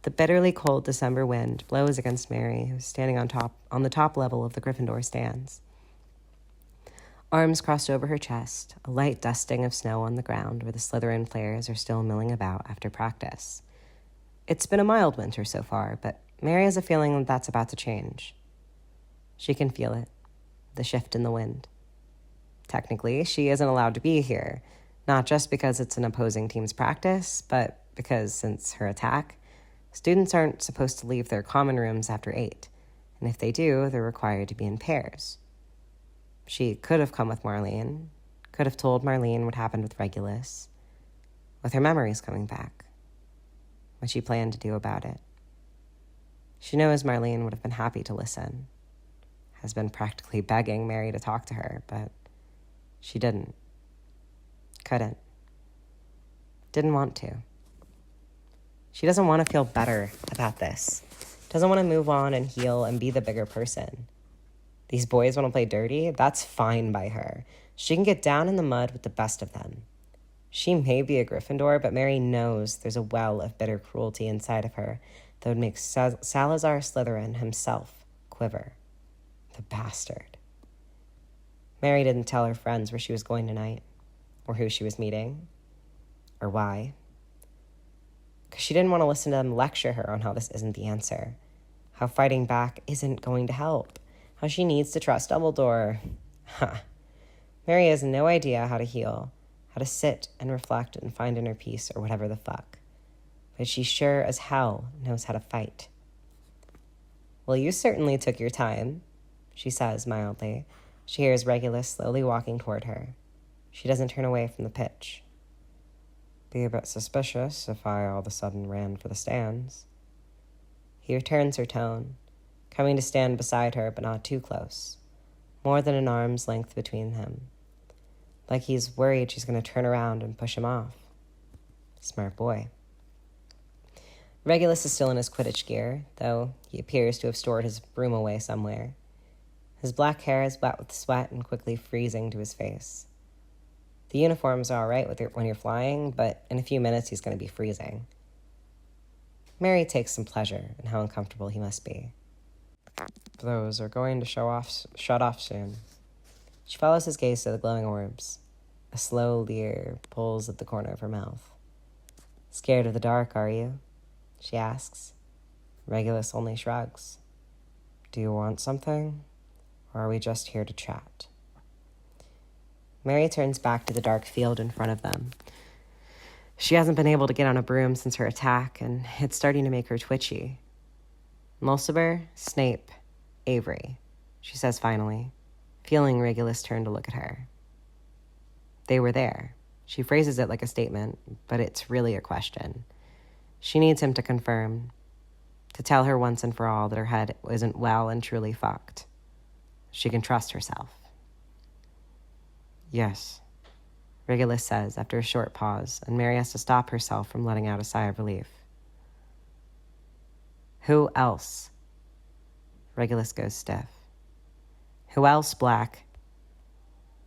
The bitterly cold December wind blows against Mary, who's standing on the top level of the Gryffindor stands. Arms crossed over her chest, a light dusting of snow on the ground where the Slytherin players are still milling about after practice. It's been a mild winter so far, but Mary has a feeling that's about to change. She can feel it, the shift in the wind. Technically, she isn't allowed to be here, not just because it's an opposing team's practice, but because, since her attack, students aren't supposed to leave their common rooms after 8, and if they do, they're required to be in pairs. She could have come with Marlene, could have told Marlene what happened with Regulus, with her memories coming back, what she planned to do about it. She knows Marlene would have been happy to listen, has been practically begging Mary to talk to her, but she didn't, couldn't, didn't want to. She doesn't want to feel better about this, doesn't want to move on and heal and be the bigger person. These boys want to play dirty? That's fine by her. She can get down in the mud with the best of them. She may be a Gryffindor, but Mary knows there's a well of bitter cruelty inside of her that would make Salazar Slytherin himself quiver. The bastard. Mary didn't tell her friends where she was going tonight, or who she was meeting, or why. Because she didn't want to listen to them lecture her on how this isn't the answer, how fighting back isn't going to help, how she needs to trust Dumbledore. Mary has no idea how to heal, how to sit and reflect and find inner peace or whatever the fuck. But she sure as hell knows how to fight. Well, you certainly took your time, she says mildly. She hears Regulus slowly walking toward her. She doesn't turn away from the pitch. Be a bit suspicious if I all of a sudden ran for the stands. He returns her tone, coming to stand beside her but not too close, more than an arm's length between them, like he's worried she's going to turn around and push him off. Smart boy. Regulus is still in his Quidditch gear, though he appears to have stored his broom away somewhere. His black hair is wet with sweat and quickly freezing to his face. The uniforms are all right when you're flying, but in a few minutes he's going to be freezing. Mary takes some pleasure in how uncomfortable he must be. Those are going to shut off soon. She follows his gaze to the glowing orbs. A slow leer pulls at the corner of her mouth. Scared of the dark, are you? She asks. Regulus only shrugs. Do you want something? Or are we just here to chat? Mary turns back to the dark field in front of them. She hasn't been able to get on a broom since her attack, and it's starting to make her twitchy. Mulciber, Snape, Avery, she says finally, feeling Regulus turn to look at her. They were there. She phrases it like a statement, but it's really a question. She needs him to confirm, to tell her once and for all that her head isn't well and truly fucked. She can trust herself. Yes, Regulus says after a short pause, and Mary has to stop herself from letting out a sigh of relief. Who else? Regulus goes stiff. Who else, Black?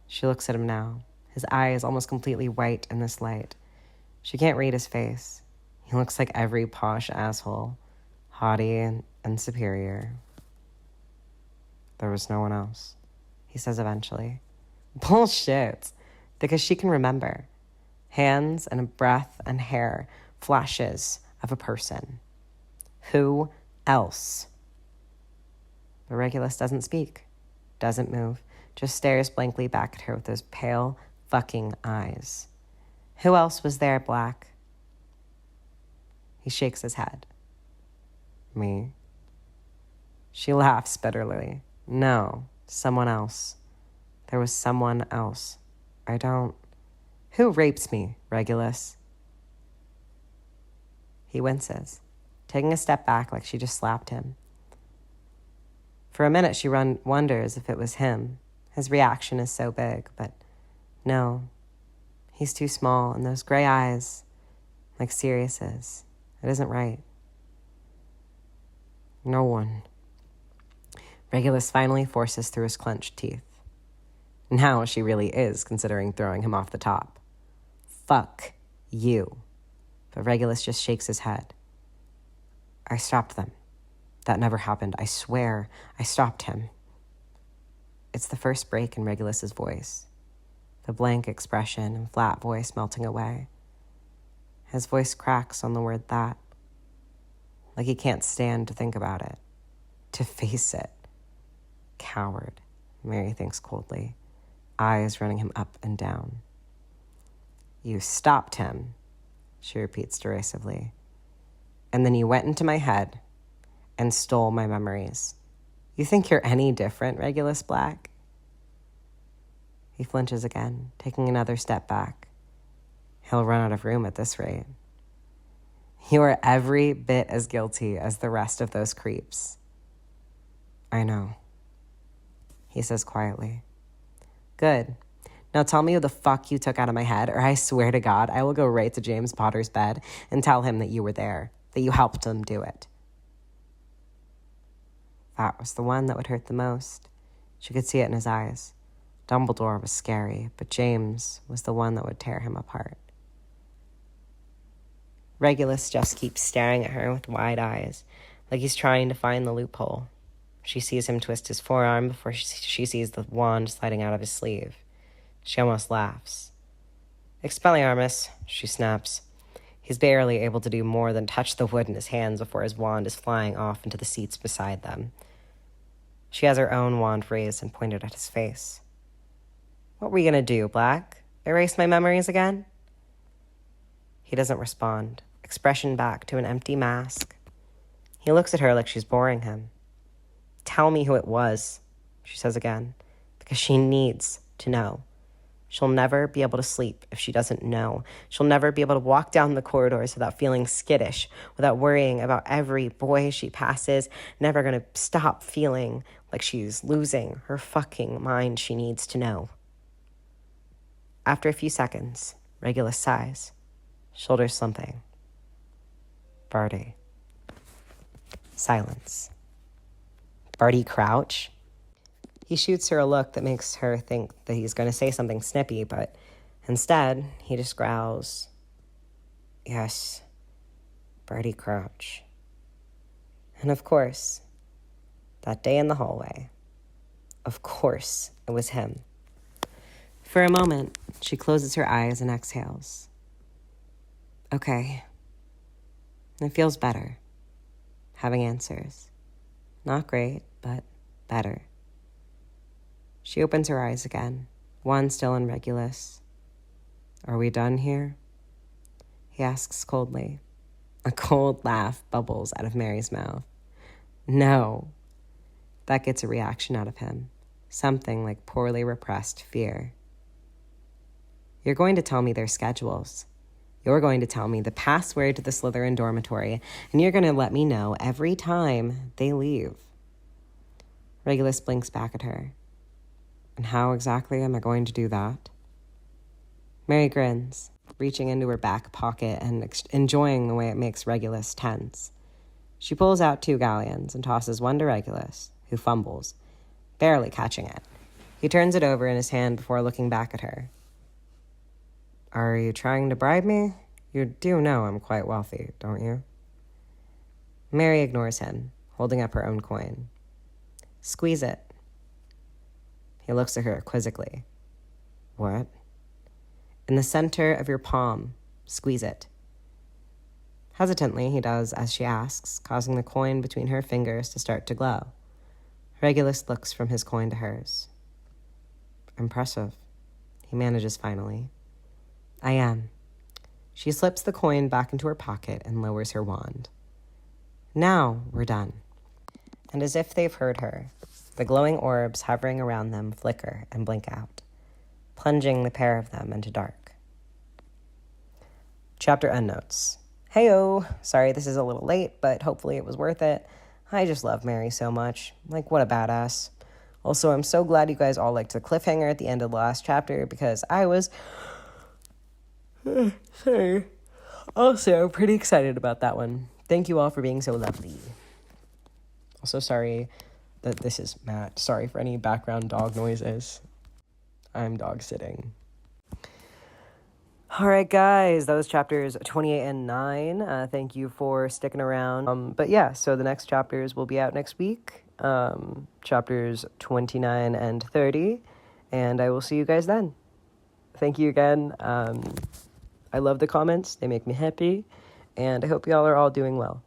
She looks at him now, his eyes almost completely white in this light. She can't read his face. He looks like every posh asshole, haughty and superior. There was no one else, he says eventually. Bullshit, because she can remember. Hands and a breath and hair, flashes of a person. Who else? But Regulus doesn't speak, doesn't move, just stares blankly back at her with those pale fucking eyes. Who else was there, Black? He shakes his head. Me? She laughs bitterly. No, someone else. There was someone else. I don't... Who raped me, Regulus? He winces, taking a step back like she just slapped him. For a minute, she wonders if it was him. His reaction is so big, but no. He's too small, and those gray eyes, like Sirius's. It isn't right. No one. Regulus finally forces through his clenched teeth. Now she really is considering throwing him off the top. Fuck you. But Regulus just shakes his head. I stopped them. That never happened. I swear I stopped him. It's the first break in Regulus's voice. The blank expression and flat voice melting away. His voice cracks on the word that. Like he can't stand to think about it. To face it. Coward, Mary thinks coldly, eyes running him up and down. You stopped him, she repeats derisively. And then you went into my head and stole my memories. You think you're any different, Regulus Black? He flinches again, taking another step back. He'll run out of room at this rate. You are every bit as guilty as the rest of those creeps. I know, he says quietly. Good. Now tell me who the fuck you took out of my head, or I swear to God, I will go right to James Potter's bed and tell him that you were there, that you helped him do it. That was the one that would hurt the most. She could see it in his eyes. Dumbledore was scary, but James was the one that would tear him apart. Regulus just keeps staring at her with wide eyes, like he's trying to find the loophole. She sees him twist his forearm before she sees the wand sliding out of his sleeve. She almost laughs. Expelliarmus, she snaps. He's barely able to do more than touch the wood in his hands before his wand is flying off into the seats beside them. She has her own wand raised and pointed at his face. What were you going to do, Black? Erase my memories again? He doesn't respond, expression back to an empty mask. He looks at her like she's boring him. Tell me who it was, she says again, because she needs to know. She'll never be able to sleep if she doesn't know. She'll never be able to walk down the corridors without feeling skittish, without worrying about every boy she passes, never going to stop feeling like she's losing her fucking mind. She needs to know. After a few seconds, Regulus sighs, shoulders slumping. Barty. Silence. Barty Crouch? He shoots her a look that makes her think that he's going to say something snippy, but instead, he just growls, "Yes, Barty Crouch." And of course, that day in the hallway, of course, it was him. For a moment, she closes her eyes and exhales. Okay. It feels better. Having answers. Not great, but better. She opens her eyes again, one still on Regulus. "Are we done here?" He asks coldly. A cold laugh bubbles out of Mary's mouth. No. That gets a reaction out of him. Something like poorly repressed fear. "You're going to tell me their schedules. You're going to tell me the password to the Slytherin dormitory, and you're going to let me know every time they leave." Regulus blinks back at her. "And how exactly am I going to do that?" Mary grins, reaching into her back pocket and enjoying the way it makes Regulus tense. She pulls out 2 galleons and tosses one to Regulus, who fumbles, barely catching it. He turns it over in his hand before looking back at her. "Are you trying to bribe me? You do know I'm quite wealthy, don't you?" Mary ignores him, holding up her own coin. "Squeeze it." He looks at her quizzically. "What?" "In the center of your palm. Squeeze it." Hesitantly, he does as she asks, causing the coin between her fingers to start to glow. Regulus looks from his coin to hers. "Impressive," he manages finally. "I am." She slips the coin back into her pocket and lowers her wand. "Now we're done." And as if they've heard her, the glowing orbs hovering around them flicker and blink out, plunging the pair of them into dark. Chapter endnotes. Heyo! Sorry this is a little late, but hopefully it was worth it. I just love Mary so much. Like, what a badass. Also, I'm so glad you guys all liked the cliffhanger at the end of the last chapter, because I was also pretty excited about that one. Thank you all for being so lovely. Also, sorry that this is Matt. Sorry for any background dog noises. I'm dog sitting. All right, guys, that was chapters 28 and 9. Thank you for sticking around. But yeah, so the next chapters will be out next week. Chapters 29 and 30. And I will see you guys then. Thank you again. I love the comments. They make me happy. And I hope y'all are all doing well.